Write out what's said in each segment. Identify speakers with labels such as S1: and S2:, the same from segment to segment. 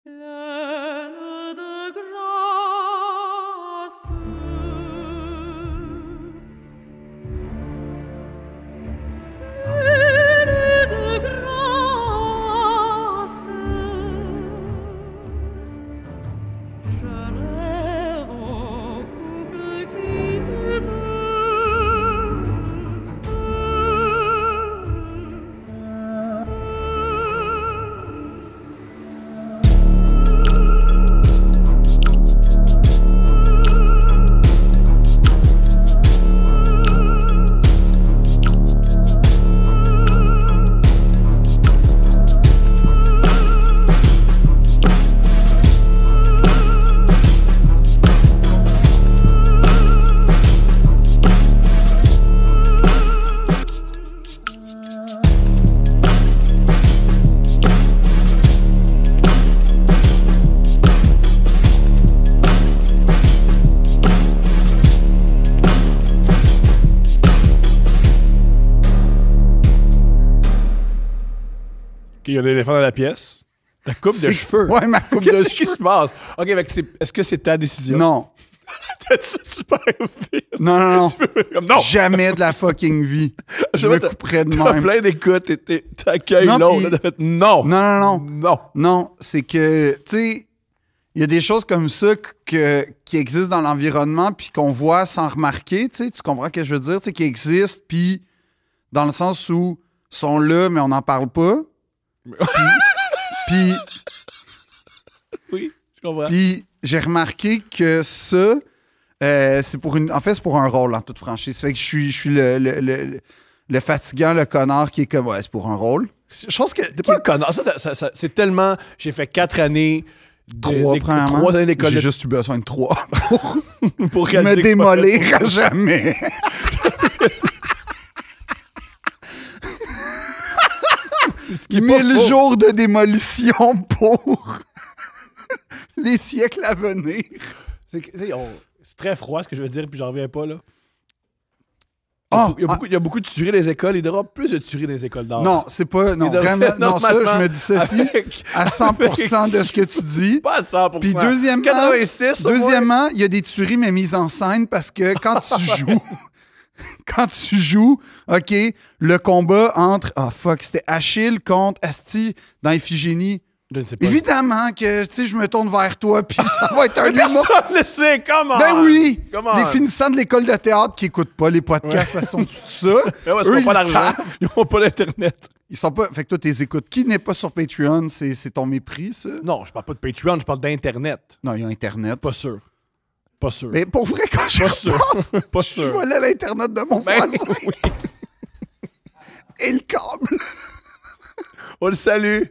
S1: Pleine de grâce. Pleine de grâce. Je rêve au couple qui
S2: Il y a l'éléphant dans la pièce. Ta coupe de cheveux.
S3: Ouais, ma coupe de
S2: Qu'est-ce qui
S3: cheveux.
S2: se passe? OK, est-ce que c'est ta décision?
S3: Non.
S2: T'as dit ça super vite.
S3: Non.
S2: Comme, non!
S3: Jamais de la fucking vie. Je me couperais de
S2: T'as
S3: même.
S2: plein d'écoutes et t'accueilles
S3: Non,
S2: l'autre.
S3: pis-
S2: T'as fait non!
S3: Non.
S2: Non!
S3: Non, c'est que, tu sais, il y a des choses comme ça qui existent dans l'environnement puis qu'on voit sans remarquer, tu sais, tu comprends ce que je veux dire? Tu sais, qui existent puis dans le sens où sont là, mais on n'en parle pas. Puis
S2: Oui, je comprends.
S3: j'ai remarqué que ça, c'est pour une. En fait, c'est pour un rôle, en toute franchise. Ça fait que je suis le fatigant, le connard qui est comme, ouais, c'est pour un rôle. Chose que.
S2: T'es pas un connard. Ça, c'est tellement... J'ai fait 4 années...
S3: Premièrement.
S2: 3 années d'école.
S3: J'ai juste eu besoin de 3
S2: pour
S3: me
S2: réaliser que
S3: démolir à jamais. 1000 jours de démolition pour les siècles à venir.
S2: C'est très froid ce que je veux dire, puis j'en reviens pas, là.
S3: Ah,
S2: Il y a beaucoup de tueries dans les écoles. Il y aura plus de tueries dans les écoles d'art.
S3: non, c'est pas. Non,
S2: Il devrait,
S3: vraiment, non, ça, je me dissocie
S2: avec-
S3: à 100% de ce que tu dis.
S2: Pas à 100%.
S3: Puis deuxièmement,
S2: 86, au moins.
S3: deuxièmement, il y a des tueries, mais mises en scène parce que quand tu joues. Quand tu joues, OK, le combat entre. Ah, fuck, c'était Achille contre Asti dans Iphigénie.
S2: Je ne sais pas.
S3: Évidemment que, tu sais, je me tourne vers toi, puis ça va être un humour.
S2: Laissez, comment?
S3: Ben oui!
S2: Comment?
S3: Les finissants de l'école de théâtre qui écoutent pas les podcasts parce qu'ils sont tout ça. Eux,
S2: Ils n'ont pas
S3: ils
S2: d'argent.
S3: savent.
S2: Ils n'ont pas d'Internet.
S3: Ils sont pas. Fait que toi, t'es écoutes. Qui n'est pas sur Patreon, c'est ton mépris, ça?
S2: Non, je parle pas de Patreon, je parle d'Internet.
S3: Non, il y a Internet.
S2: Pas sûr. Pas sûr.
S3: Mais pour vrai, quand je
S2: Pas sûr.
S3: repense,
S2: Pas
S3: je
S2: sûr.
S3: volais l'Internet de mon
S2: Ben
S3: voisin.
S2: oui.
S3: Et le câble.
S2: On le salue.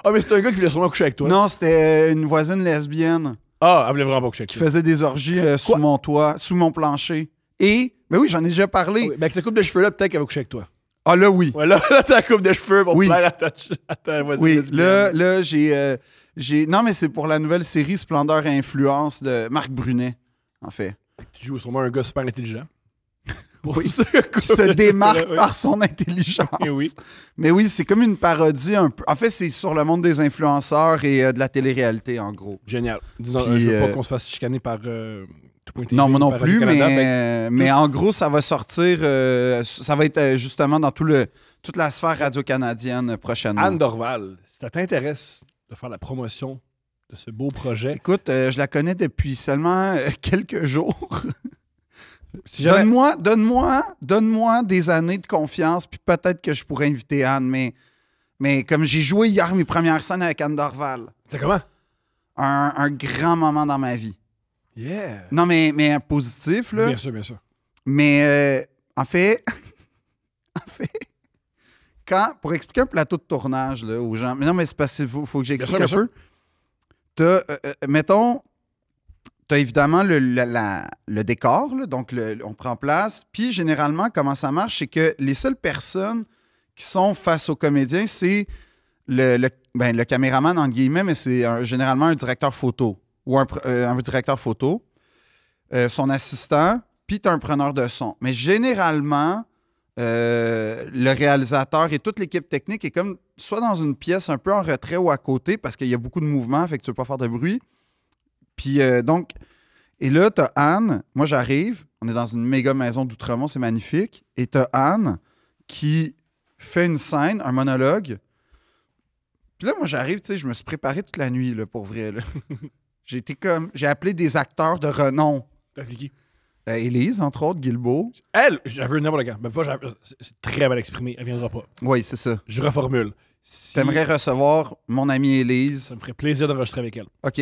S2: Ah, mais c'est un gars qui voulait sûrement coucher avec toi.
S3: Non, c'était une voisine lesbienne
S2: Ah, elle voulait vraiment pas coucher avec
S3: qui
S2: toi.
S3: faisait des orgies sous
S2: Quoi?
S3: mon toit, sous mon plancher. Et, ben oui, j'en ai déjà parlé.
S2: Ah oui, mais avec cette coupe de cheveux-là, peut-être qu'elle va coucher avec toi.
S3: Ah là, oui.
S2: Ouais, là t'as la coupe de cheveux pour
S3: Oui.
S2: plaire à ta voisine.
S3: Oui,
S2: lesbienne.
S3: là j'ai. Non, mais c'est pour la nouvelle série Splendeur et Influence de Marc Brunet, en fait.
S2: Tu joues sûrement un gars super intelligent.
S3: Oui. Qui se démarque
S2: Oui.
S3: par son intelligence.
S2: Et oui.
S3: Mais oui, c'est comme une parodie un peu. En fait, c'est sur le monde des influenceurs et de la télé-réalité, en gros.
S2: Génial. Disons,
S3: Puis,
S2: je veux pas qu'on se fasse chicaner par tout.tv.
S3: Non, moi non
S2: par
S3: plus,
S2: Radio-Canada,
S3: mais en gros, ça va sortir. Ça va être justement dans toute la sphère radio-canadienne prochainement.
S2: Anne Dorval, si ça t'intéresse de faire la promotion de ce beau projet,
S3: Écoute, je la connais depuis seulement quelques jours.
S2: si jamais...
S3: Donne-moi des années de confiance, puis peut-être que je pourrais inviter Anne, mais comme j'ai joué hier mes premières scènes avec Anne Dorval,
S2: C'est comment?
S3: un grand moment dans ma vie.
S2: Yeah!
S3: Non, mais positif, là.
S2: Bien sûr, bien sûr.
S3: Mais en fait, pour expliquer un plateau de tournage là, aux gens, mais non, mais c'est parce qu'il faut que j'explique
S2: Bien sûr,
S3: un peu. Mettons, t'as évidemment le décor, là, donc on prend place. Puis généralement, comment ça marche, c'est que les seules personnes qui sont face aux comédiens, c'est le caméraman, entre guillemets, mais c'est généralement un directeur photo ou un directeur photo, son assistant, puis tu as un preneur de son. Mais généralement, le réalisateur et toute l'équipe technique est comme soit dans une pièce un peu en retrait ou à côté parce qu'il y a beaucoup de mouvements, fait que tu ne veux pas faire de bruit. Puis donc, et là, tu as Anne. Moi, j'arrive. On est dans une méga maison d'Outremont, c'est magnifique. Et tu as Anne qui fait une scène, un monologue. Puis là, moi, j'arrive, tu sais, je me suis préparé toute la nuit, là, pour vrai. Là. J'ai appelé des acteurs de renom.
S2: T'as appliqué.
S3: Élise, entre autres, Guilbeault.
S2: Elle, j'avais n'importe quand. Mais c'est très mal exprimé. Elle viendra pas.
S3: Oui, c'est ça.
S2: Je reformule. Si...
S3: T'aimerais recevoir mon amie Élise.
S2: Ça me ferait plaisir d'enregistrer avec elle.
S3: OK.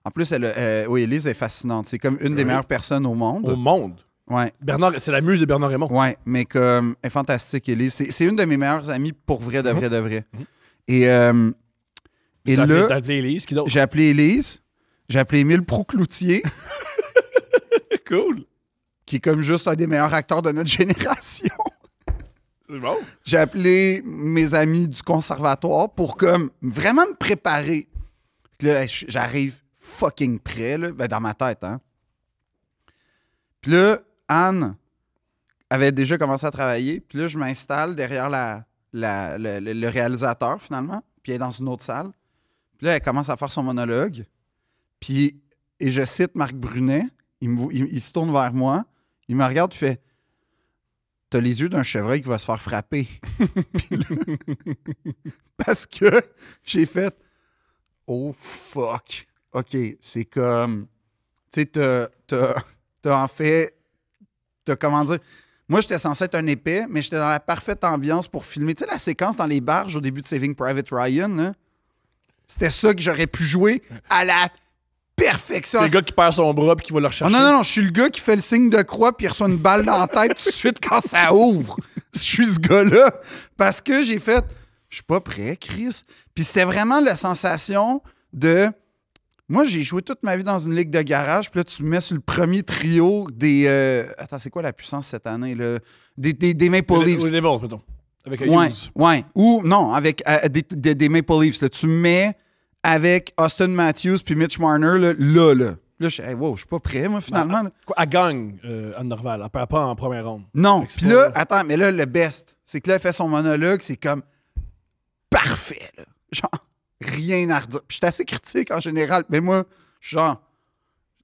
S3: En plus, oui, Élise est fascinante. C'est comme une des meilleures personnes au monde.
S2: Au monde?
S3: Ouais.
S2: Bernard, c'est la muse de Bernard Raymond.
S3: Ouais, mais comme elle est fantastique, Élise. C'est une de mes meilleures amies pour vrai, de vrai, de vrai.
S2: Mhm.
S3: Et là,
S2: T'as appelé Élise, qui d'autre?
S3: j'ai appelé Élise. J'ai appelé Émile Proucloutier,
S2: Cool.
S3: qui est comme juste un des meilleurs acteurs de notre génération.
S2: C'est bon.
S3: J'ai appelé mes amis du conservatoire pour comme vraiment me préparer. Puis là, j'arrive fucking prêt, là, ben, dans ma tête, hein. Puis là, Anne avait déjà commencé à travailler. Puis là, je m'installe derrière le réalisateur, finalement. Puis elle est dans une autre salle. Puis là, elle commence à faire son monologue. Puis, et je cite Marc Brunet. Il se tourne vers moi. Il me regarde et fait « T'as les yeux d'un chevreuil qui va se faire frapper. » Puis là, parce que j'ai fait « Oh fuck. OK, c'est comme... » Tu sais, t'as en fait... T'as comment dire... Moi, j'étais censé être un épais, mais j'étais dans la parfaite ambiance pour filmer. Tu sais, la séquence dans les barges au début de Saving Private Ryan, là, c'était ça que j'aurais pu jouer à la perfection.
S2: C'est le gars qui perd son bras et qui va le rechercher.
S3: Non, je suis le gars qui fait le signe de croix puis il reçoit une balle dans la tête tout de suite quand ça ouvre. Je suis ce gars-là. Parce que j'ai fait, je suis pas prêt, Chris. Puis c'était vraiment la sensation de... Moi, j'ai joué toute ma vie dans une ligue de garage, puis là, tu me mets sur le premier trio des... Attends, c'est quoi la puissance cette année, là? Des Maple Leafs.
S2: Les Devils, mettons. Avec
S3: Ouais,
S2: Hughes.
S3: ouais. Ou, non, avec des Maple Leafs. Là. Tu me mets avec Austin Matthews puis Mitch Marner, là. Là, je suis hey, wow, je suis pas prêt, moi, finalement. Là.
S2: Quoi, elle gagne, Anne Norval. Elle perd pas en première ronde.
S3: Non,
S2: Fait que
S3: puis
S2: c'est
S3: là,
S2: pas-
S3: attends, mais là, le best, c'est que là, elle fait son monologue, c'est comme parfait, là. Genre, rien à redire. Puis je suis assez critique en général, mais moi, genre,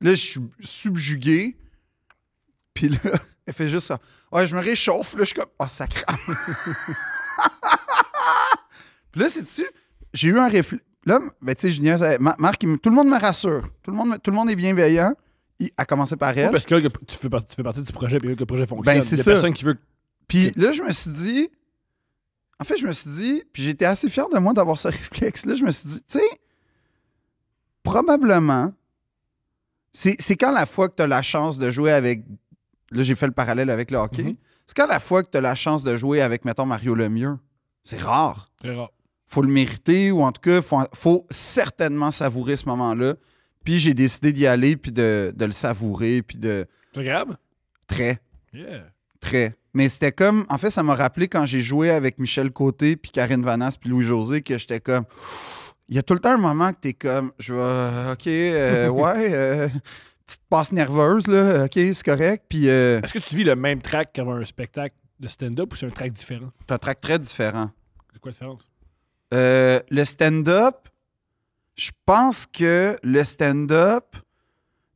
S3: là, je suis subjugué. Puis là, elle fait juste ça. Ouais, je me réchauffe, là, je suis comme, oh, ça crame. Puis là, sais-tu, j'ai eu un réflexe. Là, ben, tu sais, je niaise. Marc, tout le monde me rassure. Tout le monde est bienveillant. À commencer par elle.
S2: Oui, parce que là, tu fais partie du projet, puis que le projet fonctionne.
S3: Ben, c'est
S2: Il y a
S3: ça.
S2: personne qui veut.
S3: Puis là, je me suis dit. En fait, je me suis dit. Puis j'étais assez fier de moi d'avoir ce réflexe-là. Je me suis dit, tu sais, probablement, c'est quand la fois que tu as la chance de jouer avec. Là, j'ai fait le parallèle avec le hockey.
S2: Mhm.
S3: C'est quand la fois que tu as la chance de jouer avec, mettons, Mario Lemieux. C'est rare.
S2: Très rare.
S3: Faut le mériter, ou en tout cas, faut certainement savourer ce moment-là. Puis j'ai décidé d'y aller, puis de le savourer, puis de...
S2: C'est agréable?
S3: Très,
S2: Yeah.
S3: très. Mais c'était comme... En fait, ça m'a rappelé quand j'ai joué avec Michel Côté, puis Karine Vanasse, puis Louis-José, que j'étais comme... Il y a tout le temps un moment que t'es comme... Je vais... OK, ouais... petite passe nerveuse, là. OK, c'est correct. Puis
S2: Est-ce que tu vis le même track qu'avant un spectacle de stand-up ou c'est un track différent?
S3: t'as un track très différent.
S2: C'est quoi la différence?
S3: Le stand-up, je pense que le stand-up,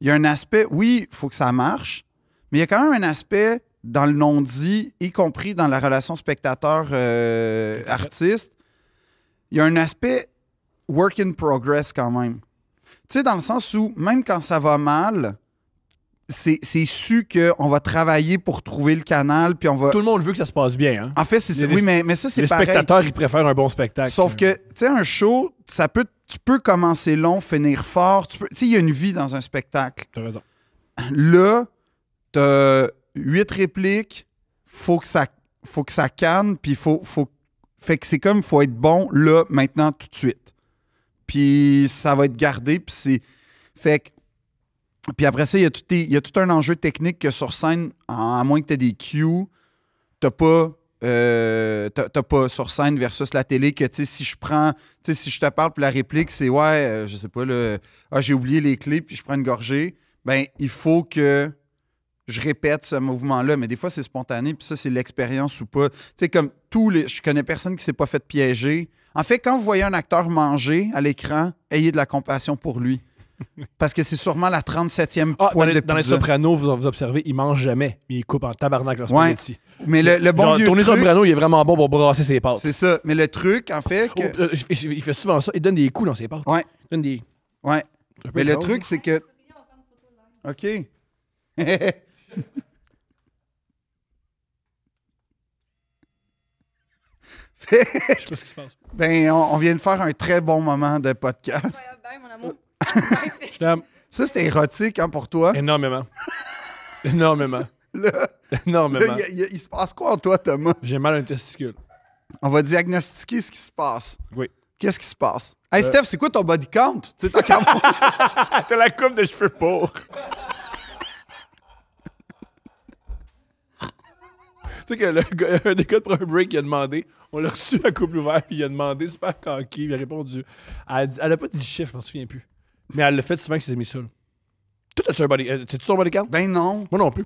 S3: il y a un aspect, oui, il faut que ça marche, mais il y a quand même un aspect dans le non-dit, y compris dans la relation spectateur-artiste, il y a un aspect work in progress quand même. Tu sais, dans le sens où, même quand ça va mal, c'est su qu'on va travailler pour trouver le canal, puis on va...
S2: Tout le monde veut que ça se passe bien. Hein?
S3: En fait, c'est ça.
S2: Les-
S3: Oui, mais ça, c'est
S2: Les
S3: pareil.
S2: spectateurs, ils préfèrent un bon spectacle.
S3: Sauf que, tu sais, un show, tu peux commencer long, finir fort. Tu sais, il y a une vie dans un spectacle.
S2: T'as raison.
S3: Là, t'as 8 répliques, faut que ça canne, puis fait que c'est comme, faut être bon là, maintenant, tout de suite. Puis ça va être gardé, puis c'est... Fait que... Puis après ça, il y a tout un enjeu technique que sur scène, à moins que tu aies des cues, t'as pas sur scène versus la télé que, tu sais, si je te parle puis la réplique, c'est je sais pas, là, j'ai oublié les clés puis je prends une gorgée, ben il faut que je répète ce mouvement-là, mais des fois, c'est spontané, puis ça, c'est l'expérience ou pas. Tu sais, comme je connais personne qui s'est pas fait piéger. En fait, quand vous voyez un acteur manger à l'écran, ayez de la compassion pour lui. Parce que c'est sûrement la 37e pointe de
S2: dans les
S3: pizza.
S2: Sopranos, vous observez, il mange jamais, mais il coupe en tabarnak leur
S3: Ouais.
S2: spaghetti.
S3: Mais le bon
S2: Genre,
S3: vieux
S2: Tony
S3: truc,
S2: Soprano, il est vraiment bon pour brasser ses pâtes.
S3: c'est ça. Mais le truc, en fait, que...
S2: Il fait souvent ça, il donne des coups dans ses pâtes.
S3: Ouais.
S2: Il donne des...
S3: Ouais.
S2: un peu
S3: Mais le
S2: étrange.
S3: truc, c'est que... OK.
S2: Je sais pas ce qui se passe.
S3: Ben, on vient de faire un très bon moment de podcast.
S1: Bye, mon amour.
S2: Je t'aime
S3: Ça, c'était érotique hein, pour toi.
S2: énormément. Énormément.
S3: Là,
S2: Énormément.
S3: il se passe quoi en toi, Thomas?
S2: J'ai mal à un testicule.
S3: On va diagnostiquer ce qui se passe.
S2: Oui.
S3: Qu'est-ce qui se passe? Hey, Steph, c'est quoi ton body count? Tu sais, t'as qu'à voir.
S2: T'as la coupe de cheveux pour. Tu sais que un des gars de Premier Break, il a demandé, on l'a reçu à couple ouvert, puis il a demandé, super coquille, il a répondu. Elle a pas dit chiffre, je m'en souviens plus. Mais elle l'a fait souvent que ses mis ça. Toi, as-tu un body... T'as-tu ton body count?
S3: Ben non.
S2: Moi non plus.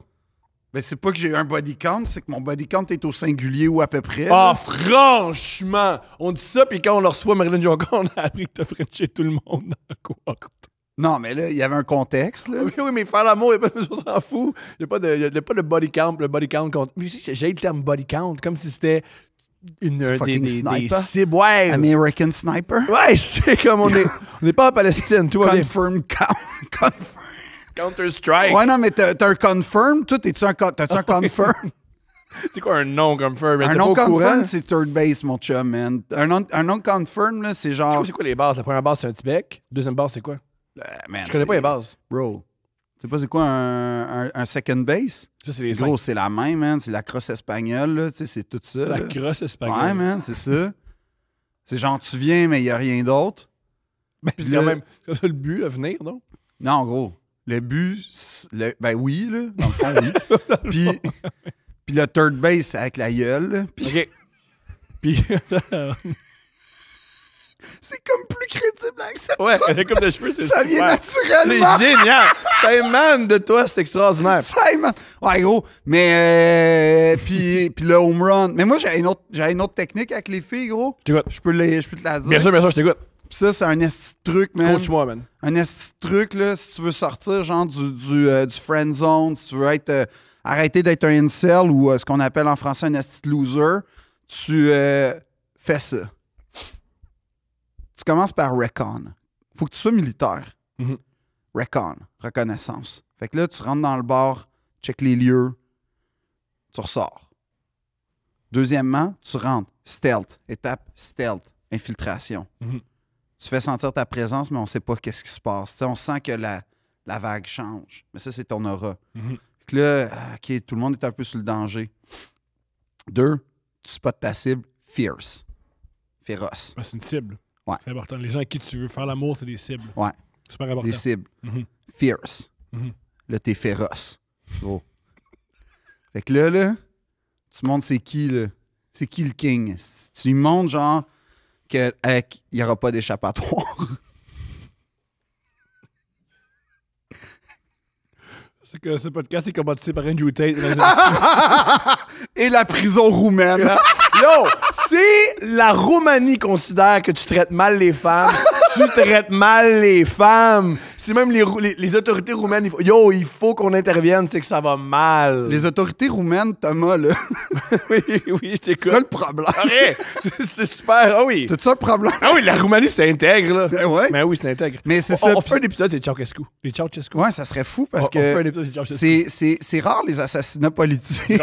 S3: Ben, c'est pas que j'ai eu un body count, c'est que mon body count est au singulier ou à peu près.
S2: Ah,
S3: là.
S2: franchement! On dit ça, puis quand on le reçoit, Marilyn Jonca, on a appris que t'as frenché tout le monde dans la cohorte.
S3: Non, mais là, il y avait un contexte. Là.
S2: Oui, mais faire l'amour, il n'y a pas de on s'en fout. Il n'y a pas de body count, le body count compte. Mais aussi, j'ai le terme body count, comme si c'était
S3: Fucking
S2: des
S3: sniper.
S2: cibles. Ouais,
S3: American Sniper.
S2: ouais, c'est comme on n'est pas en Palestine, tout va bien.
S3: Confirm count. Confirm.
S2: Counter-Strike.
S3: Ouais, non, mais t'as un confirm. Toi, t'as-tu un confirm?
S2: C'est quoi un non confirm?
S3: Un non confirm, c'est third base, mon chum, man. Un non confirm, là, c'est genre.
S2: C'est quoi les bases? La première base, c'est un petit bec. La deuxième base, c'est quoi?
S3: Man,
S2: Je connais pas les bases.
S3: Bro. Tu sais pas c'est quoi un second base?
S2: Ça, c'est les
S3: Gros,
S2: cinq.
S3: c'est la même, man. C'est la crosse espagnole, là. Tu sais, c'est tout ça.
S2: La
S3: là.
S2: crosse espagnole.
S3: Ouais, man, c'est ça. C'est genre, tu viens, mais il n'y a rien d'autre.
S2: Ben, c'est
S3: Puis
S2: quand
S3: là-
S2: même c'est ça le but à venir, non?
S3: Non, gros. Le but, ben oui, là. Dans le fond, oui. Puis le third base, c'est avec la gueule. Là. Puis
S2: OK. Puis,
S3: c'est comme plus crédible avec ça.
S2: ouais, la coupe de cheveux, c'est
S3: Ça vient
S2: super.
S3: naturellement.
S2: C'est génial! Ça émane de toi, c'est extraordinaire.
S3: Ça, man. Ouais, gros. Mais, puis le home run. Mais moi, j'ai une autre technique avec les filles, gros.
S2: Je t'écoute.
S3: Je peux te la dire.
S2: Bien sûr, je t'écoute.
S3: Puis ça, c'est un esti de truc, man.
S2: Coach-moi, man.
S3: Un esti de truc, là, si tu veux sortir, genre, du friend zone, si tu veux arrêter d'être un incel ou ce qu'on appelle en français un esti de loser, tu fais ça. Tu commences par recon. Faut que tu sois militaire.
S2: Mhm.
S3: Recon, reconnaissance. Fait que là, tu rentres dans le bar, check les lieux, tu ressors. Deuxièmement, tu rentres. Stealth. Étape stealth. Infiltration.
S2: Mhm.
S3: Tu fais sentir ta présence, mais on ne sait pas qu'est-ce qui se passe. T'sais, on sent que la vague change. Mais ça, c'est ton aura.
S2: Mhm.
S3: Fait que là, OK, tout le monde est un peu sur le danger. 2, tu spots ta cible fierce. Féroce.
S2: Ben, c'est une cible.
S3: Ouais.
S2: C'est important. Les gens à qui tu veux faire l'amour, c'est des cibles.
S3: Ouais.
S2: Super important.
S3: Des cibles.
S2: Mhm.
S3: Fierce.
S2: Mhm.
S3: Là, t'es féroce. Gros. Fait que là, tu montres c'est qui, là. C'est qui le king. Tu lui montres, genre, qu'il n'y aura pas d'échappatoire.
S2: C'est que ce podcast est commandité par Andrew Tate.
S3: Et la prison roumaine.
S2: Yo, si la Roumanie considère que tu traites mal les femmes, tu traites mal les femmes. Si même les autorités roumaines, il faut qu'on intervienne, c'est que ça va mal.
S3: Les autorités roumaines, Thomas, là.
S2: Oui, je
S3: C'est
S2: t'écoute.
S3: quoi le problème?
S2: Arrête! C'est super. Ah oui.
S3: T'as-tu un problème?
S2: Ah oui, la Roumanie, c'est intègre, là.
S3: Ben ouais.
S2: Mais oui, c'est intègre.
S3: Mais c'est
S2: On
S3: ça.
S2: fait un épisode, c'est Ceausescu. Les Ceausescu.
S3: Ouais, ça serait fou parce
S2: On fait un
S3: que
S2: épisode, c'est Ceausescu.
S3: c'est rare les assassinats politiques.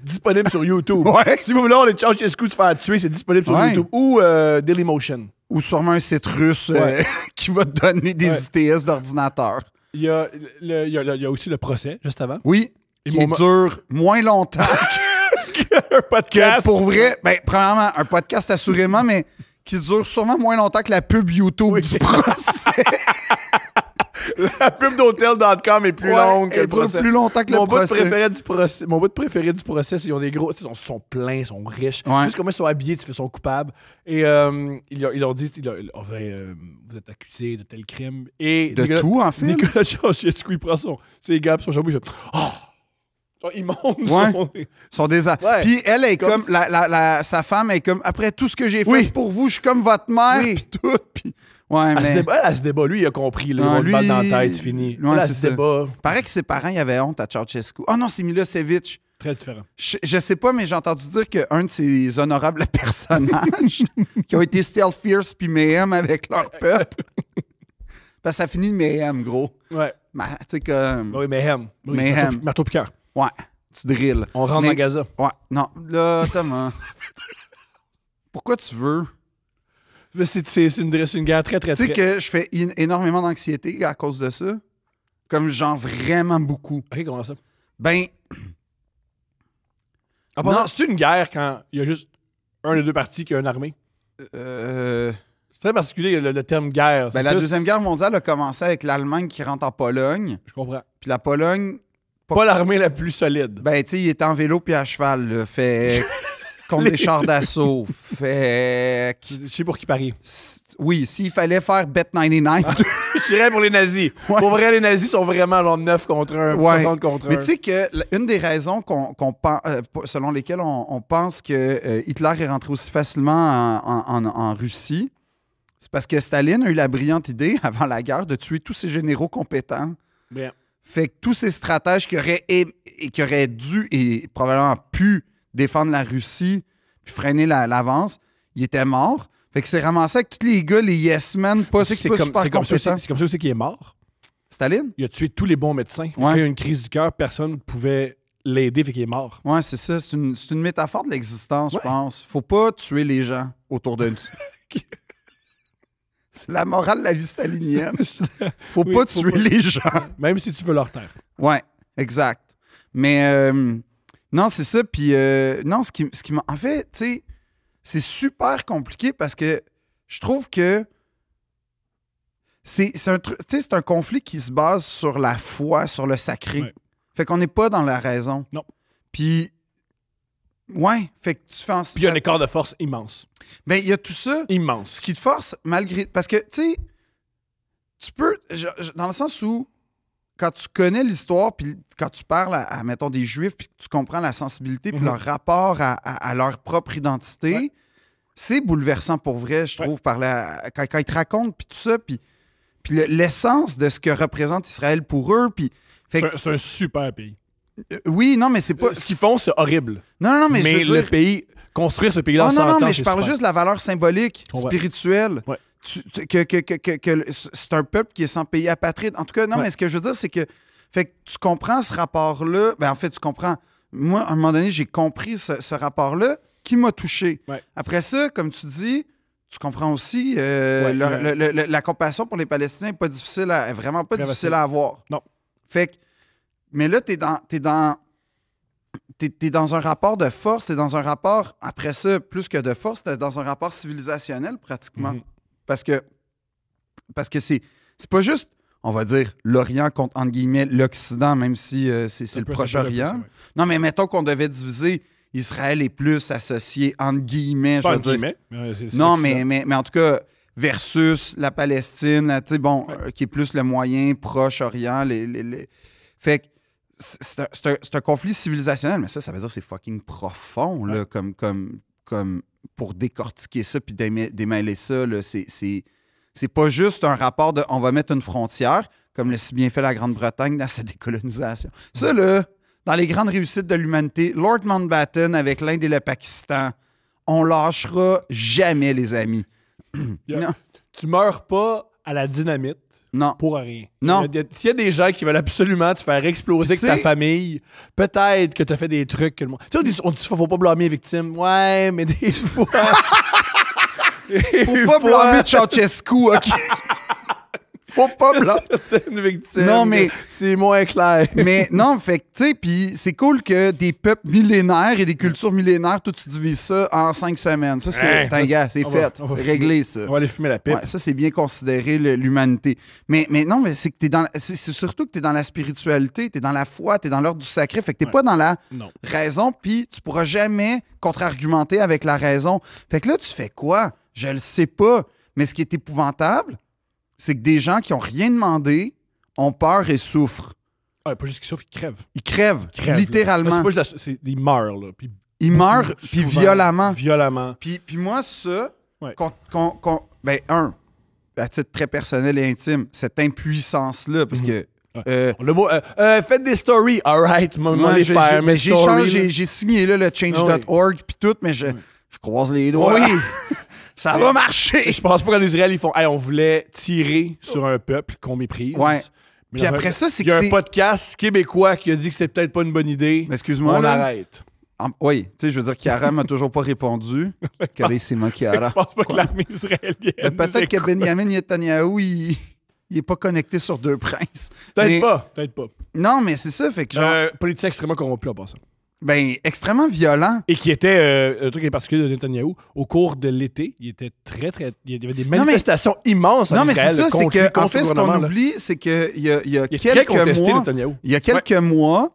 S2: Disponible sur YouTube.
S3: Ouais.
S2: Si vous voulez voir les Ceausescu se faire tuer, c'est disponible sur
S3: Ouais.
S2: YouTube. Ou Dailymotion.
S3: Ou sûrement un site russe
S2: Ouais.
S3: qui va te donner des
S2: Ouais.
S3: ITS d'ordinateur.
S2: Il y a aussi le procès, juste avant.
S3: Oui,
S2: Ils
S3: qui
S2: m'ont-
S3: dure moins longtemps
S2: Un
S3: que
S2: podcast.
S3: pour vrai. Ben, premièrement, un podcast assurément, mais qui dure sûrement moins longtemps que la pub YouTube du procès.
S2: La pub d'hotel.com est plus
S3: Ouais,
S2: longue que
S3: elle
S2: le
S3: dure
S2: procès.
S3: plus longtemps que le
S2: Mon bout
S3: procès.
S2: mon bout de préféré du procès, c'est qu'ils ont des gros. Ils sont pleins, ils sont riches.
S3: Ouais.
S2: Juste comment ils sont habillés, tu fais sont coupables. Et ils leur disent vous êtes accusé de tel crime. Et
S3: De tout, en fait.
S2: Nicolas Ceausescu, il prend ses gars, son chapeau, il fait Oh! Ils montent.
S3: Ouais. Sont des...
S2: Ouais.
S3: Puis elle est
S2: Comme-
S3: comme... sa femme est comme... Après tout ce que j'ai fait
S2: Oui.
S3: pour vous, je suis comme votre mère,
S2: Oui.
S3: puis tout. Puis... Ouais,
S2: Elle se
S3: mais...
S2: débat, elle se débat. Lui, il a compris. Là,
S3: Non,
S2: il va le battre
S3: lui-
S2: dans la tête, c'est fini.
S3: Ouais,
S2: Elle
S3: c'est
S2: se
S3: ça.
S2: débat.
S3: Paraît que ses parents, ils avaient honte à Ceausescu. Ah non, c'est Milosevic.
S2: Très différent.
S3: Je sais pas, mais j'ai entendu dire qu'un de ces honorables personnages qui ont été Stealth Fierce puis Mayhem avec leur peuple. Parce que ça finit de Mayhem, gros.
S2: Ouais.
S3: Tu sais, comme...
S2: Oui, Mayhem. Oui,
S3: Mayhem.
S2: Marteau piqueur.
S3: Ouais, tu drilles.
S2: On rentre
S3: Mais-
S2: dans Gaza.
S3: Ouais, non, là, Thomas. Pourquoi tu veux?
S2: Mais c'est une guerre très, très,
S3: Tu sais
S2: très...
S3: que je fais énormément d'anxiété à cause de ça? Comme genre vraiment beaucoup.
S2: OK, comment ça?
S3: Ben,
S2: En passant,
S3: Non.
S2: c'est une guerre quand il y a juste un des deux partis qui a une armée. C'est très particulier, le terme guerre. C'est
S3: la
S2: plus-
S3: Deuxième Guerre mondiale a commencé avec l'Allemagne qui rentre en Pologne.
S2: Je comprends.
S3: Puis la Pologne,
S2: Pas l'armée la plus solide.
S3: ben, tu sais, il était en vélo puis à cheval, là. Fait... contre des chars d'assaut. Fait...
S2: Je sais pour qui parier.
S3: Oui, s'il fallait faire Bet 99...
S2: Je dirais pour les nazis.
S3: Ouais.
S2: Pour vrai, les nazis sont vraiment genre 9 contre 1,
S3: Ouais.
S2: 60 contre 1.
S3: Mais tu sais que une des raisons selon lesquelles on pense que Hitler est rentré aussi facilement en Russie, c'est parce que Staline a eu la brillante idée, avant la guerre, de tuer tous ses généraux compétents.
S2: Bien.
S3: Fait que tous ces stratèges qui auraient dû et probablement pu défendre la Russie puis freiner l'avance, ils étaient morts. Fait que c'est ramassé avec tous les gars, les yes-men, pas,
S2: Tu sais que
S3: pas
S2: c'est
S3: super
S2: comme ça
S3: compétents.
S2: aussi- c'est comme ça aussi qu'il est mort.
S3: Staline?
S2: Il a tué tous les bons médecins. Quand il y a eu une crise du cœur, personne ne pouvait l'aider, fait qu'il est mort.
S3: Ouais, c'est ça. C'est une métaphore de l'existence,
S2: Ouais.
S3: je pense. Faut pas tuer les gens autour de nous. C'est la morale de la vie stalinienne. Faut
S2: Oui,
S3: pas
S2: faut
S3: tuer
S2: pas.
S3: les gens.
S2: Même si tu veux leur taire.
S3: Ouais, exact. Mais non, c'est ça. Puis non, ce qui m'a. En fait, tu sais, c'est super compliqué parce que je trouve que c'est un conflit qui se base sur la foi, sur le sacré.
S2: Ouais.
S3: Fait qu'on n'est pas dans la raison.
S2: Non.
S3: Puis, ouais, fait que tu fais en
S2: Puis il y a un écart de force immense.
S3: Ben, il y a tout ça.
S2: Immense.
S3: Ce qui te force, malgré. Parce que, tu sais, tu peux. Dans le sens où, quand tu connais l'histoire, puis quand tu parles mettons, des Juifs, puis que tu comprends la sensibilité, puis
S2: Mhm.
S3: leur rapport à leur propre identité,
S2: Ouais.
S3: c'est bouleversant pour vrai, je trouve, quand ils te racontent, puis tout ça, puis l'essence de ce que représente Israël pour eux, puis. Fait que,
S2: C'est un super pays.
S3: oui, non, mais c'est pas.
S2: Ce qu'ils font, c'est horrible.
S3: Non, mais je veux
S2: le
S3: dire.
S2: pays, construire ce pays-là en
S3: Oh
S2: 100
S3: non,
S2: ans,
S3: mais
S2: c'est
S3: je parle
S2: super.
S3: juste de la valeur symbolique,
S2: Je comprends.
S3: spirituelle.
S2: Ouais.
S3: Que c'est un peuple qui est sans pays apatride. En tout cas, non,
S2: Ouais.
S3: mais ce que je veux dire, c'est que, fait que tu comprends ce rapport-là. Ben, en fait, tu comprends. Moi, à un moment donné, j'ai compris ce rapport-là qui m'a touché.
S2: Ouais.
S3: Après ça, comme tu dis, tu comprends aussi
S2: Ouais,
S3: la compassion pour les Palestiniens n'est pas difficile est vraiment pas
S2: Très
S3: difficile
S2: facile.
S3: à avoir.
S2: Non.
S3: Fait que, mais là, t'es dans un rapport de force, t'es dans un rapport, après ça, plus que de force, t'es dans un rapport civilisationnel pratiquement.
S2: Mhm.
S3: Parce que c'est pas juste, on va dire, l'Orient contre, entre guillemets, l'Occident, même si c'est le Proche-Orient. Non, mais mettons qu'on devait diviser, Israël est plus associé, entre guillemets, je
S2: Pas
S3: veux
S2: en
S3: dire.
S2: guillemets. mais c'est
S3: Non,
S2: l'Occident.
S3: mais en tout cas, versus la Palestine, là, tu sais, bon,
S2: Ouais.
S3: qui est plus le moyen, Proche-Orient. Fait que c'est un conflit civilisationnel, mais ça veut dire que c'est fucking profond, là, comme pour décortiquer ça puis démêler ça. Là, c'est pas juste un rapport de on va mettre une frontière, comme l'a si bien fait la Grande-Bretagne dans sa décolonisation. Ça, là, dans les grandes réussites de l'humanité, Lord Mountbatten avec l'Inde et le Pakistan, on lâchera jamais, les amis. Non.
S2: Tu meurs pas à la dynamite
S3: Non.
S2: pour rien.
S3: Non.
S2: S'il y a des gens qui veulent absolument te faire exploser avec
S3: Tu
S2: ta
S3: sais-
S2: famille, peut-être que tu as fait des trucs que le monde. Tu sais, on dit faut pas blâmer les victimes. Ouais, mais des fois.
S3: Faut pas blâmer Ceausescu, OK? Faut pas blâmer.
S2: une victime.
S3: Non, mais-
S2: C'est moins clair.
S3: Mais non, fait que, tu sais, puis c'est cool que des peuples millénaires et des cultures millénaires, tout tu divises ça en 5 semaines. Ça, c'est,
S2: Hein,
S3: gars, c'est
S2: on va-
S3: fait.
S2: on va
S3: Réglé, ça.
S2: On va aller fumer la pipe.
S3: Ouais, ça, c'est bien considéré, l'humanité. Mais non, mais c'est que t'es dans. C'est surtout que t'es dans la spiritualité, t'es dans la foi, t'es dans l'ordre du sacré. Fait que t'es
S2: Ouais.
S3: pas dans la
S2: Non.
S3: raison, puis tu pourras jamais contre-argumenter avec la raison. Fait que là, tu fais quoi? Je le sais pas. Mais ce qui est épouvantable, c'est que des gens qui ont rien demandé ont peur et souffrent.
S2: Ah, pas juste qu'ils souffrent, ils crèvent.
S3: Ils crèvent,
S2: Ils crèvent, là.
S3: littéralement.
S2: C'est pas juste ils meurent, là. Puis
S3: Ils meurent, puis
S2: souvent,
S3: violemment.
S2: Violemment.
S3: Puis moi, ça,
S2: Ouais.
S3: ben, à titre très personnel et intime, cette impuissance-là, parce que...
S2: Le mot, faites des stories, alright,
S3: moi,
S2: les faire, mais
S3: j'ai changé, j'ai signé là, le change.org puis tout, mais je croise les doigts.
S2: Oui.
S3: Ça va marcher.
S2: Je pense pas qu'en Israël, ils font, hey, on voulait tirer sur un peuple qu'on méprise.
S3: Ouais.
S2: Mais
S3: Puis après ça, c'est
S2: il y a
S3: que
S2: un podcast québécois qui a dit que c'était peut-être pas une bonne idée.
S3: Mais excuse-moi,
S2: On
S3: là.
S2: arrête.
S3: Oui, tu sais, je veux dire, Chiara m'a toujours pas répondu. Carissima,
S2: Je
S3: Chiara.
S2: pense pas que
S3: Quoi?
S2: l'armée israélienne.
S3: Mais peut-être
S2: nous
S3: que
S2: écoute.
S3: Benjamin Netanyahu, il est pas connecté sur deux princes. Mais-
S2: Peut-être pas.
S3: Non, mais c'est ça, fait que genre,
S2: Politicien extrêmement corrompu en passant.
S3: ben, extrêmement violent.
S2: Et qui était, un truc qui est particulier de Netanyahou, au cours de l'été, il était il y avait des manifestations immenses en
S3: Non, mais
S2: Israël.
S3: c'est ça, c'est
S2: contre lui,
S3: que, en
S2: contre le
S3: fait, ce qu'on
S2: gouvernement, là.
S3: oublie, c'est qu'il y a
S2: Il est très
S3: quelques
S2: contesté,
S3: mois,
S2: Netanyahou.
S3: il y a quelques mois,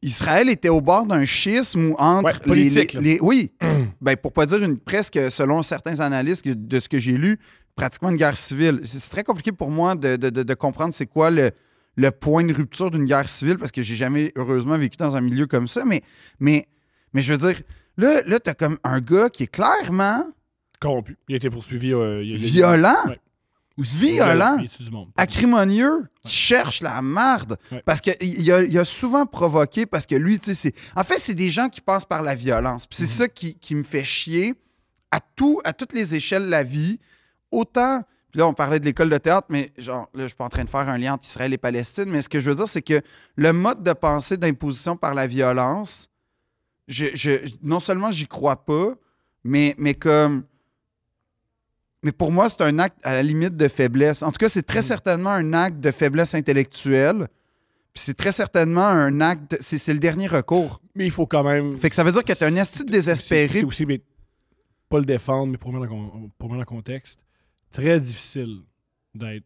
S3: Israël était au bord d'un schisme où entre
S2: Ouais, politique, là.
S3: oui, ben pour pas dire presque, selon certains analystes de ce que j'ai lu, pratiquement une guerre civile. C'est très compliqué pour moi de comprendre c'est quoi le point de rupture d'une guerre civile parce que j'ai jamais heureusement vécu dans un milieu comme ça, mais je veux dire, là t'as comme un gars qui est clairement
S2: Corrompu. Il a été poursuivi.
S3: violent.
S2: Ouais.
S3: Violent.
S2: Il est du monde.
S3: Acrimonieux, qui cherche la marde.
S2: Ouais.
S3: Parce qu'il a souvent provoqué, parce que lui, tu sais, en fait, c'est des gens qui passent par la violence. Puis c'est ça qui me fait chier à toutes les échelles de la vie. Autant, puis là, on parlait de l'école de théâtre, mais genre, là, je suis pas en train de faire un lien entre Israël et Palestine, mais ce que je veux dire, c'est que le mode de pensée d'imposition par la violence, non seulement j'y crois pas, mais comme... Mais pour moi, c'est un acte à la limite de faiblesse. En tout cas, c'est très certainement un acte de faiblesse intellectuelle. Puis c'est très certainement un acte... C'est le dernier recours.
S2: Mais il faut quand même.
S3: Fait que ça veut dire que t'as un esti désespéré.
S2: C'est aussi, mais pas le défendre, mais pour mettre dans le contexte, très difficile d'être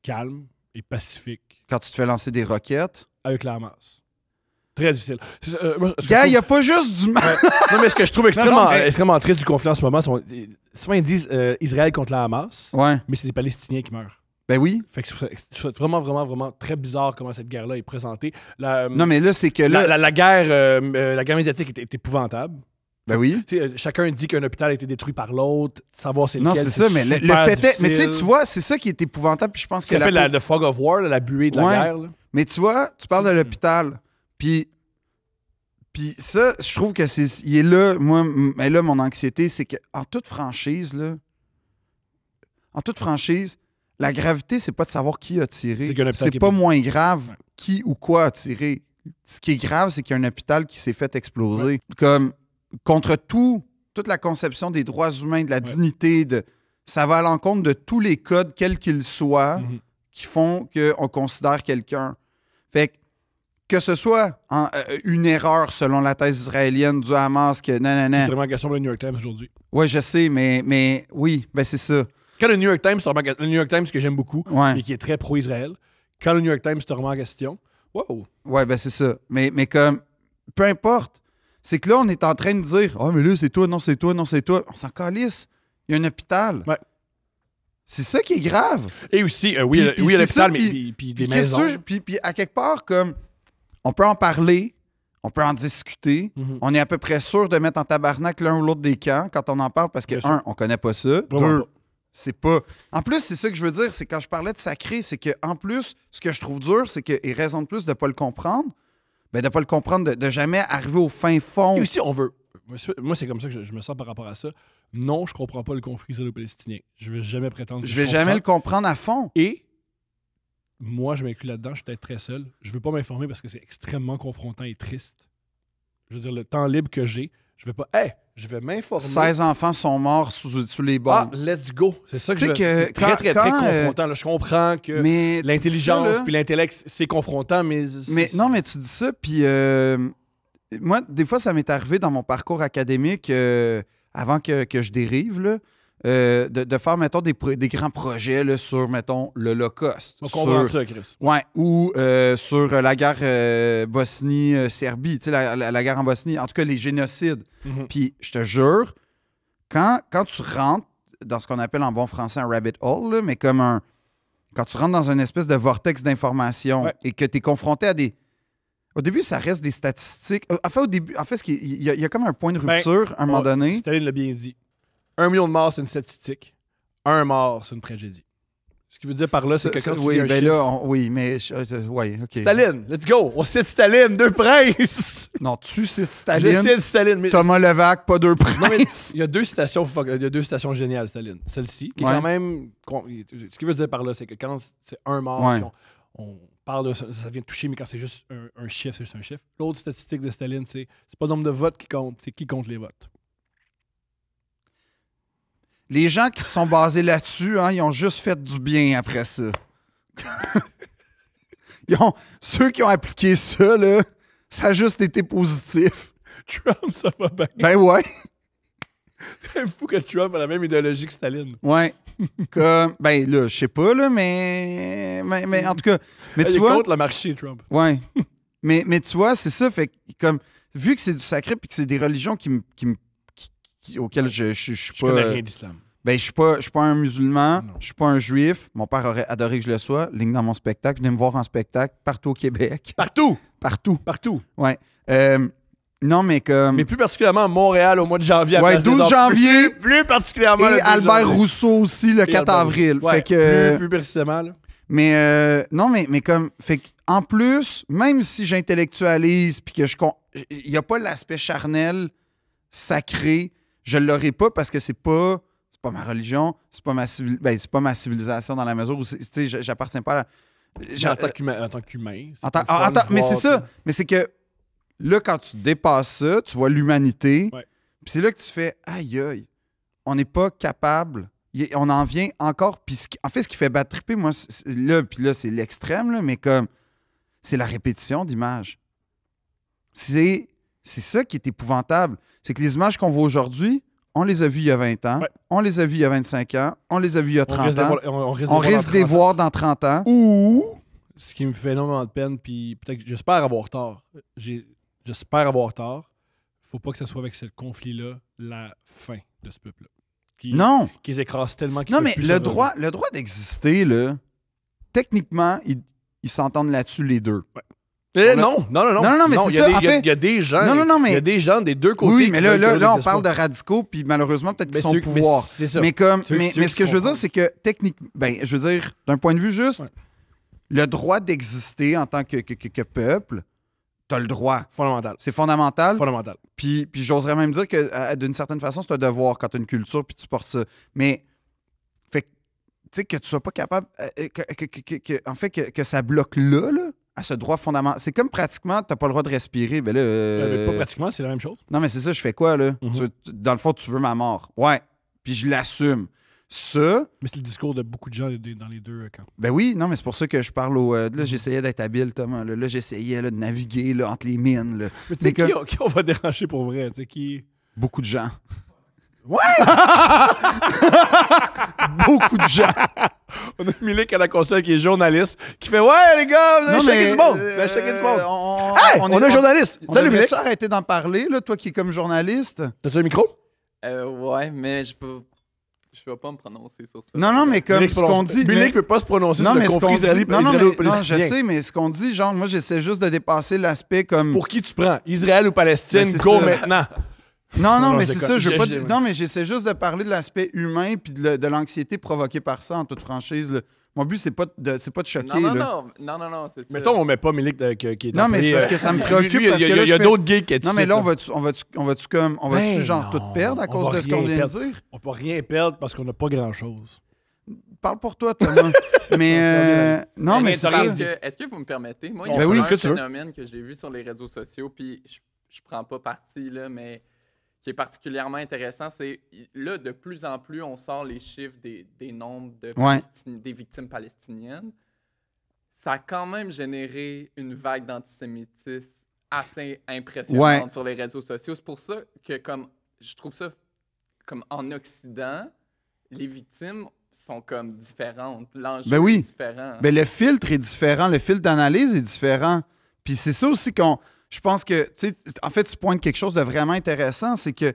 S2: calme et pacifique
S3: Quand tu te fais lancer des roquettes.
S2: avec la Hamas. Très difficile. Moi, ce que
S3: Gars,
S2: je
S3: il n'y a pas juste du mal.
S2: non, mais ce que je trouve extrêmement,
S3: Non, mais-
S2: extrêmement triste du conflit en ce moment, souvent ils disent Israël contre la Hamas,
S3: Ouais.
S2: mais c'est des Palestiniens qui meurent.
S3: Ben oui.
S2: Fait que je trouve ça vraiment, vraiment, vraiment très bizarre comment cette guerre-là est présentée.
S3: Non, mais là, c'est que là.
S2: La guerre médiatique est épouvantable.
S3: Ben oui.
S2: Tu sais, chacun dit qu'un hôpital a été détruit par l'autre, savoir c'est
S3: Non,
S2: lequel.
S3: c'est ça, mais le
S2: super
S3: fait est. Mais tu sais,
S2: difficile.
S3: tu vois, c'est ça qui est épouvantable. Puis je pense
S2: Ce
S3: que
S2: qu'on appelle le fog of war, la buée de la
S3: Ouais.
S2: guerre. Là.
S3: Mais tu vois, tu parles de l'hôpital. Puis ça, je trouve que il est là, moi, mais là, mon anxiété, c'est qu'en toute franchise, la gravité, c'est pas de savoir qui a tiré.
S2: C'est qu'un hôpital
S3: C'est
S2: qui est
S3: pas
S2: pris.
S3: moins grave
S2: Ouais.
S3: qui ou quoi a tiré. Ce qui est grave, c'est qu'il y a un hôpital qui s'est fait exploser. Comme contre toute la conception des droits humains, de la dignité, ça va à l'encontre de tous les codes, quels qu'ils soient,
S2: Mhm.
S3: qui font qu'on considère quelqu'un. Fait que ce soit une erreur selon la thèse israélienne du Hamas, que
S2: C'est
S3: nanana.
S2: vraiment la question pour le New York Times aujourd'hui.
S3: Ouais, je sais, mais oui, ben c'est ça.
S2: Quand le New York Times, le New York Times que j'aime beaucoup
S3: Ouais.
S2: et qui est très pro-Israël, quand le New York Times te remet en question, wow,
S3: Ouais, ben c'est ça. Mais comme, peu importe. C'est que là, on est en train de dire, ah, mais là, c'est toi, non, c'est toi, non, c'est toi. On s'en calisse. Il y a un hôpital.
S2: Ouais.
S3: C'est ça qui est grave.
S2: Et aussi,
S3: Puis
S2: oui, à
S3: c'est ça,
S2: l'hôpital, mais puis
S3: Puis
S2: des
S3: qu'est-ce
S2: maisons.
S3: que puis à quelque part, comme, on peut en parler, on peut en discuter.
S2: Mhm.
S3: On est à peu près sûr de mettre en tabarnak l'un ou l'autre des camps quand on en parle parce que,
S2: Bien sûr.
S3: un, on connaît pas ça.
S2: Vraiment
S3: Deux,
S2: pas.
S3: c'est pas. En plus, c'est ça que je veux dire, c'est quand je parlais de sacré, c'est que en plus, ce que je trouve dur, c'est que, et raison de plus de pas le comprendre, ben de pas le comprendre, de jamais arriver au fin fond.
S2: Et aussi, on veut. Moi, c'est comme ça que je me sens par rapport à ça. Non, je comprends pas le conflit israélo-palestinien. Je vais jamais prétendre que
S3: Je vais jamais le comprendre à fond.
S2: Et moi, je m'inclus là-dedans, je suis peut-être très seul. Je veux pas m'informer parce que c'est extrêmement confrontant et triste. Je veux dire, le temps libre que j'ai, je vais pas. Hey, je vais m'informer.
S3: 16 enfants sont morts sous les bombes.
S2: Ah, let's go. C'est ça que
S3: Tu sais
S2: je
S3: que
S2: c'est très, très, très
S3: quand,
S2: confrontant. Là. Je comprends que
S3: mais tu dis
S2: l'intelligence
S3: ça, là,
S2: puis l'intellect, c'est confrontant, mais.
S3: non, mais tu dis ça, puis moi, des fois, ça m'est arrivé dans mon parcours académique, avant que je dérive, là, de faire, mettons, des grands projets là, sur, mettons, l'Holocauste.
S2: On comprend
S3: sur-
S2: ça, Chris.
S3: Ouais, ou sur la guerre Bosnie-Serbie, tu sais, la guerre en Bosnie, en tout cas, les génocides.
S2: Mhm.
S3: Puis, je te jure, quand tu rentres dans ce qu'on appelle en bon français un rabbit hole, là, mais comme quand tu rentres dans une espèce de vortex d'information
S2: Ouais.
S3: et que tu es confronté à des Au début, ça reste des statistiques. Au début, il y a comme un point de rupture à un moment donné.
S2: Staline l'a bien dit. 1 million de morts, c'est une statistique. 1 mort, c'est une tragédie. Ce qui veut dire par là, c'est que quand tu
S3: oui,
S2: dis un
S3: ben
S2: chiffre...
S3: là, oui, mais... oui, OK.
S2: Staline, let's go! On cite Staline, 2 princes!
S3: Non, tu cites
S2: Je
S3: Staline.
S2: cite Staline, mais...
S3: Thomas Levac, pas 2
S2: Non, mais
S3: princes.
S2: il y a 2 citations géniales, Staline. Celle-ci, qui est quand même... Ce qu'il veut dire par là, c'est que quand c'est 1 mort,
S3: Ouais.
S2: on parle de ça, ça vient de toucher, mais quand c'est juste un chiffre, c'est juste un chiffre. L'autre statistique de Staline, c'est pas le nombre de votes qui compte, c'est qui compte les votes.
S3: Les gens qui se sont basés là-dessus, hein, ils ont juste fait du bien après ça. Ceux qui ont appliqué ça, là, ça a juste été positif.
S2: Trump, ça va bien.
S3: Ben ouais.
S2: C'est fou que Trump a la même idéologie que Staline.
S3: Ouais. Ben là, je sais pas, là, mais en tout cas. Mais
S2: Il
S3: tu
S2: est
S3: vois.
S2: contre le marché, Trump.
S3: Ouais. mais tu vois, c'est ça. Fait que, comme, vu que c'est du sacré puis que c'est des religions auxquelles je suis
S2: Je
S3: pas.
S2: connais rien d'islam.
S3: Ben, je suis pas un musulman,
S2: Non.
S3: je suis pas un juif. Mon père aurait adoré que je le sois. Ligne dans mon spectacle. Venez me voir en spectacle partout au Québec.
S2: Partout!
S3: Partout.
S2: Partout.
S3: Ouais. Non, mais comme.
S2: Mais plus particulièrement à Montréal au mois de janvier. à
S3: Ouais,
S2: Place des
S3: 12
S2: Arts.
S3: janvier.
S2: Plus particulièrement le
S3: Et
S2: 12
S3: Albert
S2: janvier.
S3: Rousseau aussi le
S2: Et
S3: 4
S2: Albert
S3: avril.
S2: Rousseau. Ouais,
S3: Fait que.
S2: plus précisément, là.
S3: Mais non, mais comme. Fait en plus, même si j'intellectualise puis que il n'y a pas l'aspect charnel sacré, je ne l'aurai pas parce que c'est pas ma religion, c'est pas ma civilisation dans la mesure où tu sais, j'appartiens pas à
S2: En tant qu'humain.
S3: mais c'est ça. Mais c'est que là, quand tu dépasses ça, tu vois l'humanité.
S2: Ouais.
S3: Puis c'est là que tu fais aïe aïe, on n'est pas capable. On en vient encore. Puis en fait, ce qui fait battre triper, moi, puis là, c'est l'extrême, là, mais comme c'est la répétition d'images. C'est ça qui est épouvantable. C'est que les images qu'on voit aujourd'hui, on les a vues il y a 20 ans,
S2: Ouais.
S3: on les a vues il y a 25 ans, on les a vues il y a 30 ans.
S2: On
S3: On risque de les voir dans 30 ans.
S2: Ou, ce qui me fait énormément de peine, puis peut-être que j'espère avoir tort. J'espère avoir tort. Faut pas que ce soit avec ce conflit-là la fin de ce peuple-là.
S3: Non.
S2: Qui les écrase tellement qu'ils
S3: Non,
S2: peuvent
S3: mais
S2: plus
S3: le
S2: se
S3: droit d'exister, là, techniquement, ils s'entendent là-dessus, les deux.
S2: Non,
S3: mais c'est ça, en fait-
S2: Il y a des gens.
S3: Non, mais-
S2: Il y a des gens des deux côtés.
S3: Oui,
S2: qui
S3: mais
S2: veulent que
S3: là on
S2: ce
S3: parle de
S2: soit-
S3: radicaux, puis malheureusement, peut-être qu'ils
S2: Mais
S3: sont au
S2: ceux-
S3: pouvoir.
S2: mais c'est ça.
S3: Mais
S2: Ceux
S3: mais
S2: qui
S3: ce que je veux
S2: comprennent.
S3: dire, c'est que techniquement, je veux dire, d'un point de vue juste,
S2: Ouais.
S3: le droit d'exister en tant que peuple, t'as le droit.
S2: Fondamental.
S3: C'est fondamental.
S2: Fondamental.
S3: Puis j'oserais même dire que d'une certaine façon, c'est un devoir quand tu as une culture puis tu portes ça. Mais, fait que, tu sais, que tu sois pas capable, en fait, que ça bloque là, à ce droit fondamental. C'est comme pratiquement, tu n'as pas le droit de respirer. Ben là,
S2: Mais pas pratiquement, c'est la même chose.
S3: non, mais c'est ça, je fais quoi, là?
S2: Mhm.
S3: Dans le fond, tu veux ma mort. Ouais. Puis je l'assume. Ça,
S2: Mais c'est le discours de beaucoup de gens dans les deux camps.
S3: ben oui, non, mais c'est pour ça que je parle là, j'essayais d'être habile, Thomas. Là, j'essayais là, de naviguer là, entre les mines. Là.
S2: Mais tu
S3: Mais
S2: sais, qui on va déranger pour vrai? Tu sais, qui...
S3: Beaucoup de gens.
S2: Ouais!
S3: Beaucoup de gens.
S2: On a Milik à la console qui est journaliste, qui fait Ouais, les gars, vous avez checké du monde! Vous avez checké du monde! Hey, on a un journaliste! Salut, Milik!
S3: Tu arrêter d'en parler, là, toi qui es comme journaliste?
S2: T'as-tu un micro?
S4: Ouais, mais je vais pas me prononcer sur ça.
S3: Non, mais comme
S2: Milik
S3: ce qu'on dit.
S2: Milik veut pas se prononcer
S3: Non,
S2: sur
S3: mais
S2: le
S3: ce qu'on
S2: conflit
S3: dit. Non, je
S2: israélo-palestinien.
S3: sais, mais ce qu'on dit, genre, moi, j'essaie juste de dépasser l'aspect comme.
S2: Pour qui tu prends? Israël ou Palestine?
S3: Ben, c'est
S2: Go
S3: ça.
S2: maintenant!
S3: Non, mais
S2: je
S3: c'est
S2: déconne.
S3: ça. Je veux pas.
S2: Ouais.
S3: Non, mais j'essaie juste de parler de l'aspect humain puis de l'anxiété provoquée par ça, en toute franchise. Là. Mon but, c'est pas de choquer.
S4: Non,
S3: là.
S4: non, c'est ça.
S2: Mettons, on met pas Milik qui est
S3: Non, mais c'est parce que ça me préoccupe,
S2: Lui,
S3: parce que là,
S2: il y a
S3: je fais-
S2: d'autres gays qui
S3: Non, mais là, on va-tu comme. On va-tu
S2: Ben
S3: genre
S2: non,
S3: tout perdre à
S2: on
S3: cause
S2: va
S3: de ce qu'on
S2: rien
S3: vient de
S2: perdre.
S3: dire?
S2: On peut rien perdre parce qu'on n'a pas grand-chose.
S3: Parle pour toi, Thomas. Mais. Non, mais c'est ça.
S4: Est-ce que vous me permettez? Moi, il y
S2: Ben
S4: a
S2: oui,
S4: un
S2: ce que tu veux.
S4: phénomène que j'ai vu sur les réseaux sociaux, puis je prends pas parti, là, mais qui est particulièrement intéressant, c'est là, de plus en plus, on sort les chiffres des nombres de
S3: Ouais.
S4: des victimes palestiniennes. Ça a quand même généré une vague d'antisémitisme assez impressionnante
S3: Ouais.
S4: sur les réseaux sociaux. C'est pour ça que, comme je trouve ça, comme en Occident, les victimes sont comme différentes. L'enjeu
S3: Ben oui.
S4: est différent.
S3: Ben, le filtre est différent, le filtre d'analyse est différent. Puis c'est ça aussi je pense que, tu sais, en fait, tu pointes quelque chose de vraiment intéressant, c'est que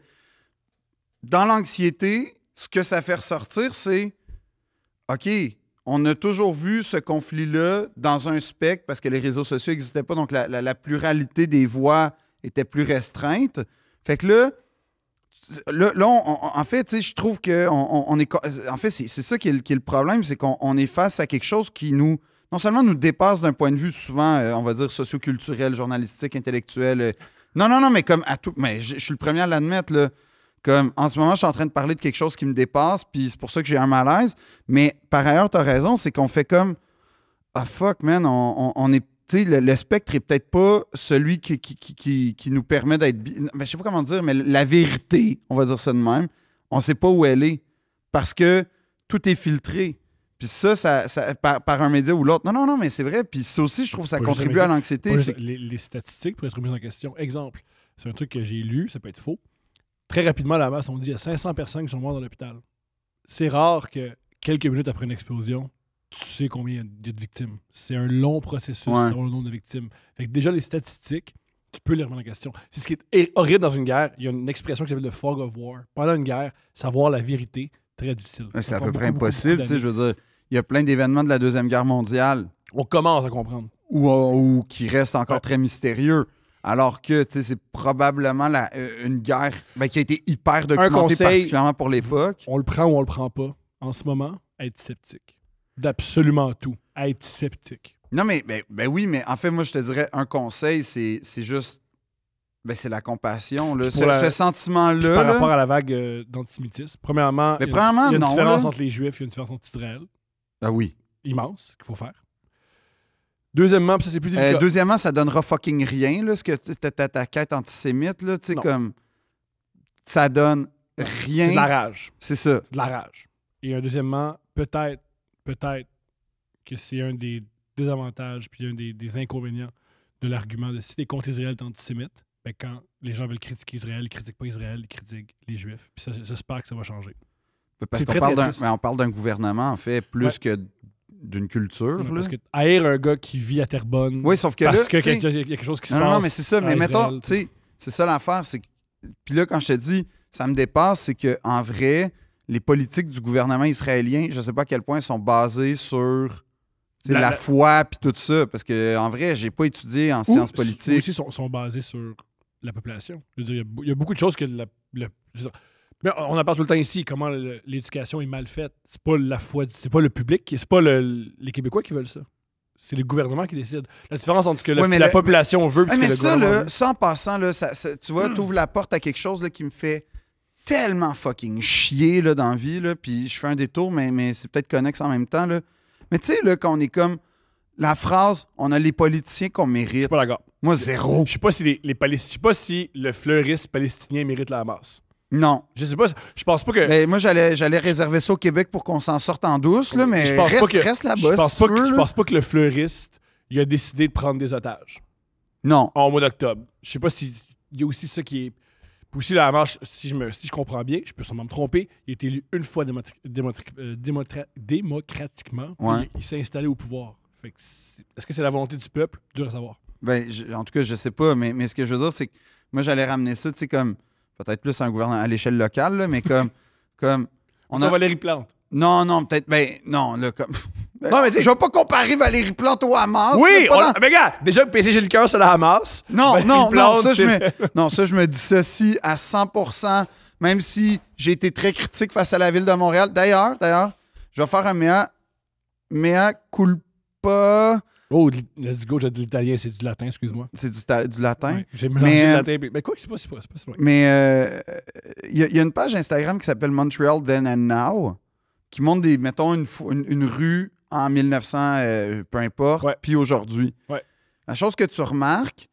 S3: dans l'anxiété, ce que ça fait ressortir, c'est OK, on a toujours vu ce conflit-là dans un spectre parce que les réseaux sociaux n'existaient pas, donc la pluralité des voix était plus restreinte. Fait que là, en fait, tu sais, je trouve que on est... En fait, c'est ça qui est le problème, c'est qu'on est face à quelque chose qui non seulement nous dépasse d'un point de vue souvent, on va dire, socioculturel, journalistique, intellectuel. Non, mais comme à tout... Mais je suis le premier à l'admettre, là. Comme, en ce moment, je suis en train de parler de quelque chose qui me dépasse, puis c'est pour ça que j'ai un malaise. Mais par ailleurs, tu as raison, c'est qu'on fait comme... Ah, fuck, man, on est... Tu sais, le spectre est peut-être pas celui qui nous permet d'être... Mais je sais pas comment dire, mais la vérité, on va dire ça de même, on sait pas où elle est. Parce que tout est filtré. Puis ça par un média ou l'autre. Non, mais c'est vrai. Puis ça aussi, je trouve que ça
S2: Pas
S3: contribue
S2: juste
S3: à l'anxiété.
S2: Les statistiques pourraient être mises en question. Exemple, c'est un truc que j'ai lu, ça peut être faux. Très rapidement, à la masse, on dit qu'il y a 500 personnes qui sont mortes dans l'hôpital. C'est rare que quelques minutes après une explosion, tu sais combien il y a de victimes. C'est un long processus, savoir le nombre de victimes. Fait que déjà, les statistiques, tu peux les remettre en question. C'est ce qui est horrible dans une guerre. Il y a une expression qui s'appelle le fog of war. Pendant une guerre, savoir la vérité, très difficile.
S3: C'est à peu près impossible. Tu sais, je veux dire, il y a plein d'événements de la Deuxième Guerre mondiale.
S2: On commence à comprendre.
S3: Ou qui restent encore très mystérieux. Alors que c'est probablement une guerre qui a été hyper documentée, particulièrement pour l'époque.
S2: On le prend ou on le prend pas. En ce moment, être sceptique. D'absolument tout. Être sceptique.
S3: Non, mais oui, mais en fait, moi, je te dirais, un conseil, c'est juste... c'est la compassion. Là. Ce sentiment-là...
S2: Par rapport à la vague d'antisémitisme, premièrement, il y a une différence entre les Juifs et une différence entre Israël.
S3: Ah oui.
S2: Immense, qu'il faut faire. Deuxièmement, ça c'est plus délicat.
S3: Deuxièmement, ça donnera fucking rien, là, ce que ta quête antisémite, là, tu sais, comme... Ça donne rien.
S2: C'est de la rage.
S3: C'est ça.
S2: C'est de la rage. Et deuxièmement, peut-être que c'est un des désavantages puis un des inconvénients de l'argument de si t'es contre Israël, t'es antisémite, ben quand les gens veulent critiquer Israël, ils critiquent pas Israël, ils critiquent les Juifs. Puis ça, j'espère que ça va changer.
S3: Parce qu'on parle d'un gouvernement, en fait, plus que d'une culture.
S2: Parce que haïr un gars qui vit à Terrebonne.
S3: Oui, sauf que
S2: parce
S3: là,
S2: qu'il y a quelque chose qui se passe.
S3: Non, mais c'est ça. Mais mettons,
S2: Israël,
S3: tu sais, c'est ça l'affaire. Puis là, quand je te dis, ça me dépasse, c'est qu'en vrai, les politiques du gouvernement israélien, je sais pas à quel point sont basées sur la foi puis tout ça. Parce que en vrai, j'ai pas étudié en sciences politiques.
S2: Aussi sont basées sur la population. Je veux dire, il y a beaucoup de choses que mais on en parle tout le temps ici, comment l'éducation est mal faite. C'est pas la foi, c'est pas le public, c'est pas les Québécois qui veulent ça. C'est le gouvernement qui décide. La différence entre ce que la population veut et ce que le gouvernement veut.
S3: Ça, en passant, là, tu vois, t'ouvres la porte à quelque chose là, qui me fait tellement fucking chier là, dans la vie, là, puis je fais un détour, mais c'est peut-être connexe en même temps. Là. Mais tu sais, quand on est comme la phrase « on a les politiciens qu'on mérite ». Je suis
S2: pas d'accord.
S3: Moi, zéro.
S2: Je sais pas si pas si le fleuriste palestinien mérite la masse.
S3: Non.
S2: Je sais pas, je pense pas que...
S3: Ben, moi, j'allais réserver ça au Québec pour qu'on s'en sorte en douce, là, mais reste là-bas,
S2: Je pense pas que le fleuriste, il a décidé de prendre des otages.
S3: Non.
S2: En mois d'octobre. Je sais pas si... Il y a aussi ça qui est... Puis aussi, la marche, si je comprends bien, je peux sûrement me tromper, il a été élu une fois démocratiquement, puis il s'est installé au pouvoir. Fait que est-ce que c'est la volonté du peuple? Dur à savoir.
S3: Ben, en tout cas, je sais pas, mais ce que je veux dire, c'est que moi, j'allais ramener ça, tu sais, comme... Peut-être plus un gouvernement à l'échelle locale, là, mais comme
S2: on a Valérie Plante.
S3: Non, peut-être. Ben, non, là, comme.
S2: Non, mais
S3: je vais pas comparer Valérie Plante au Hamas.
S2: Oui, mais regarde, déjà, le PCG le cœur sur le Hamas.
S3: Non, ça, je me dissocie à 100%, même si j'ai été très critique face à la ville de Montréal. D'ailleurs, je vais faire un mea culpa.
S2: Oh, let's go, j'ai dit l'italien, c'est du latin, excuse-moi.
S3: C'est du latin.
S2: Ouais, j'ai mélangé le latin. Mais quoi, c'est pas loin.
S3: Mais il y a une page Instagram qui s'appelle Montreal Then and Now, qui montre mettons, une rue en 1900, peu importe, puis aujourd'hui. Ouais. La chose que tu remarques,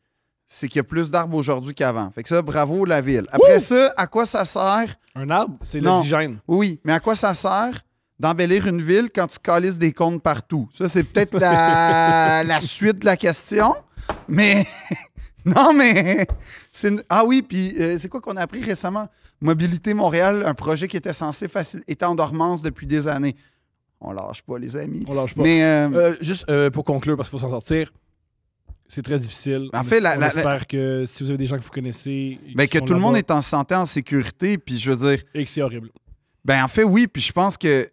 S3: c'est qu'il y a plus d'arbres aujourd'hui qu'avant. Fait que ça, bravo la ville. Après ça, à quoi ça sert?
S2: Un arbre, c'est l'oxygène.
S3: Oui, mais à quoi ça sert d'embellir une ville quand tu calisses des cônes partout? Ça, c'est peut-être la suite de la question, mais... non, mais... Ah oui, puis c'est quoi qu'on a appris récemment? Mobilité Montréal, un projet qui était censé était en dormance depuis des années. On lâche pas, les amis.
S2: On lâche pas.
S3: Mais,
S2: juste pour conclure, parce qu'il faut s'en sortir, c'est très difficile.
S3: En fait,
S2: on espère que si vous avez des gens que vous connaissez...
S3: que tout le monde est en santé, en sécurité, puis je veux dire...
S2: Et que c'est horrible.
S3: Ben en fait, oui, puis je pense que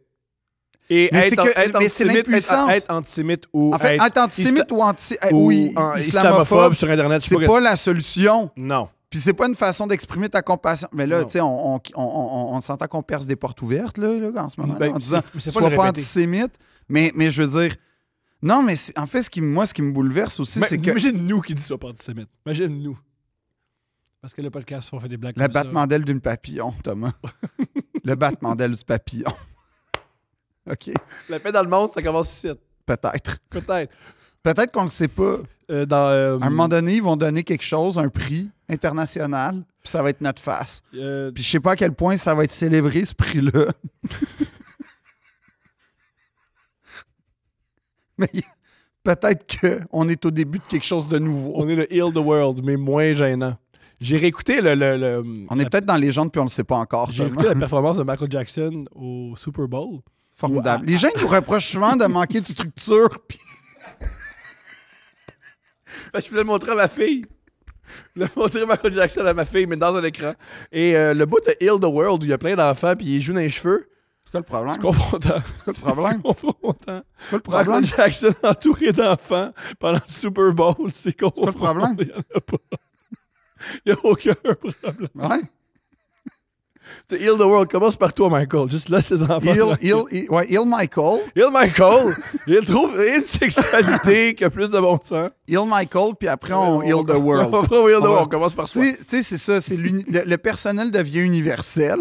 S2: Et
S3: Mais c'est
S2: être,
S3: que-
S2: être
S3: mais c'est
S2: antisémite,
S3: l'impuissance.
S2: être antisémite ou
S3: En fait, être antisémite ou
S2: islamophobe
S3: islamophobe,
S2: sur Internet, je sais
S3: c'est
S2: pas
S3: pas la solution.
S2: Non.
S3: Puis c'est pas une façon d'exprimer ta compassion. Mais là,
S2: Non.
S3: tu sais, on s'entend qu'on perce des portes ouvertes là, en ce moment,
S2: Ben,
S3: en disant
S2: c'est pas
S3: sois
S2: le
S3: pas
S2: répéter.
S3: antisémite. Mais je veux dire, non, mais en fait, ce qui me bouleverse aussi,
S2: Mais
S3: c'est que
S2: imagine nous qui disent ça pas antisémite. Imagine nous. Parce que le podcast, on fait des blagues
S3: le
S2: comme ça.
S3: battement d'aile d'une papillon, Thomas. Le battement d'aile du papillon. OK,
S2: La paix dans le monde, ça commence ici.
S3: peut-être.
S2: Peut-être.
S3: Peut-être qu'on le sait pas. À un moment donné, ils vont donner quelque chose, un prix international, puis ça va être notre face. Puis je sais pas à quel point ça va être célébré, ce prix-là. Mais peut-être qu'on est au début de quelque chose de nouveau.
S2: on est le Heal the World, mais moins gênant. J'ai réécouté
S3: On est peut-être dans les légendes, puis on le sait pas encore.
S2: J'ai écouté la performance de Michael Jackson au Super Bowl.
S3: Formidable. Les gens ils nous reprochent souvent de manquer de structure. Puis
S2: Ben, je voulais le montrer à ma fille. Je voulais montrer Michael Jackson à ma fille, mais dans un écran. Et le bout de Heal the World, où il y a plein d'enfants, puis il joue dans les cheveux,
S3: c'est quoi le problème?
S2: c'est confrontant.
S3: C'est quoi le problème?
S2: Confrontant.
S3: C'est quoi le problème?
S2: Michael Jackson entouré d'enfants pendant le Super Bowl, c'est confrontant.
S3: quoi le problème?
S2: Il n'y en a pas. Il n'y a aucun problème.
S3: Ouais.
S2: Tu sais, Heal the World, commence par toi, Michael. Juste laisse les enfants.
S3: Heal Michael.
S2: Heal Michael. Il trouve une sexualité qui a plus de bon sens.
S3: Heal Michael, puis après on heal the world.
S2: Après, on heal the
S3: On va-
S2: world. On commence par soi.
S3: Tu sais, c'est ça, c'est le personnel devient universel.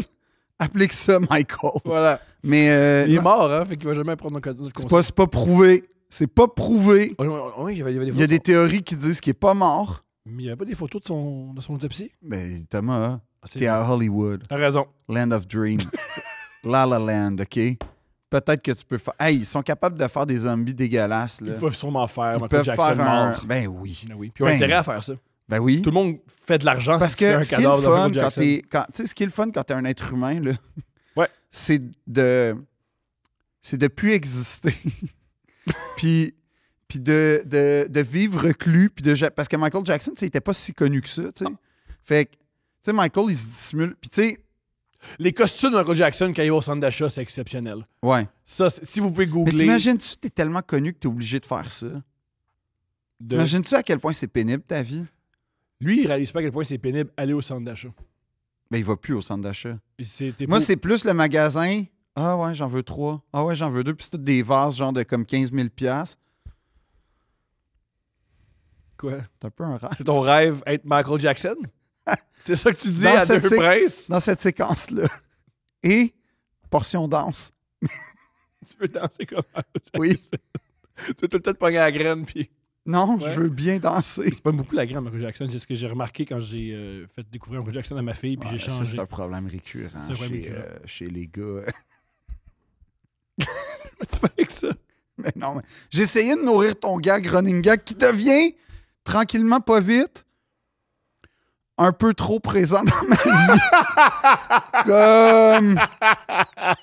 S3: Applique ça, Michael.
S2: Voilà.
S3: Mais
S2: Il est
S3: non,
S2: mort, hein, fait qu'il va jamais prendre notre
S3: c'est
S2: conseil.
S3: pas prouvé. C'est pas prouvé.
S2: Oui, il y avait des
S3: Il y a
S2: photos.
S3: des théories qui disent qu'il est pas mort.
S2: Mais il n'y avait pas des photos de son autopsie?
S3: Ben, Thomas,
S2: Ah, c'est
S3: t'es à Hollywood.
S2: T'as raison.
S3: Land of Dream. La La Land, OK? Peut-être que tu peux faire... Hey, ils sont capables de faire des zombies dégueulasses, là.
S2: Ils peuvent sûrement faire
S3: Ils
S2: Michael
S3: peuvent
S2: Jackson
S3: faire un...
S2: mort.
S3: Ben oui.
S2: Ben oui. Puis ils ont
S3: Ben-
S2: intérêt à faire ça.
S3: Ben oui.
S2: Tout le monde fait de l'argent
S3: Parce
S2: si tu fais
S3: que
S2: un
S3: ce qui est le
S2: cadavre de
S3: fun
S2: Michael
S3: quand
S2: Jackson.
S3: t'es... Tu sais, ce qui est le fun quand t'es un être humain, là,
S2: Ouais.
S3: c'est de plus exister. puis de vivre reclus. Puis parce que Michael Jackson, tu sais, il était pas si connu que ça, tu sais. Fait que, tu sais, Michael, il se dissimule. Puis tu sais,
S2: Les costumes de Michael Jackson quand il va au centre d'achat, c'est exceptionnel.
S3: ouais.
S2: Ça, si vous pouvez
S3: Mais
S2: googler...
S3: t'imagines-tu, t'es tellement connu que t'es obligé de faire ça?
S2: de-
S3: T'imagines-tu à quel point c'est pénible, ta vie?
S2: Lui, il réalise pas à quel point c'est pénible aller au centre d'achat.
S3: Ben, il va plus au centre d'achat.
S2: C'était
S3: Moi,
S2: pour-
S3: c'est plus le magasin. Ah ouais, j'en veux 3. Ah ouais, j'en veux 2. Puis c'est tous des vases, genre de comme 15 000 $.
S2: Quoi?
S3: C'est un peu un rêve.
S2: C'est ton rêve, être Michael Jackson? C'est ça que tu dis
S3: Dans
S2: à
S3: cette
S2: deux princes?
S3: Dans cette séquence-là. Et portion danse.
S2: Tu peux danser comme Michael Jackson.
S3: Oui.
S2: Tu peux tout le temps te pogner à la graine, puis...
S3: Non,
S2: Ouais.
S3: je veux bien danser.
S2: C'est pas beaucoup la graine, Michael Jackson. C'est ce que j'ai remarqué quand j'ai fait découvrir Michael Jackson à ma fille, puis
S3: Ouais,
S2: j'ai
S3: ça,
S2: changé.
S3: c'est un problème récurrent
S2: C'est un problème récurrent.
S3: chez les gars.
S2: Tu fais avec ça?
S3: Mais non, mais j'ai essayé de nourrir ton gag, running gag, qui devient, tranquillement, pas vite, un peu trop présent dans ma vie. Comme...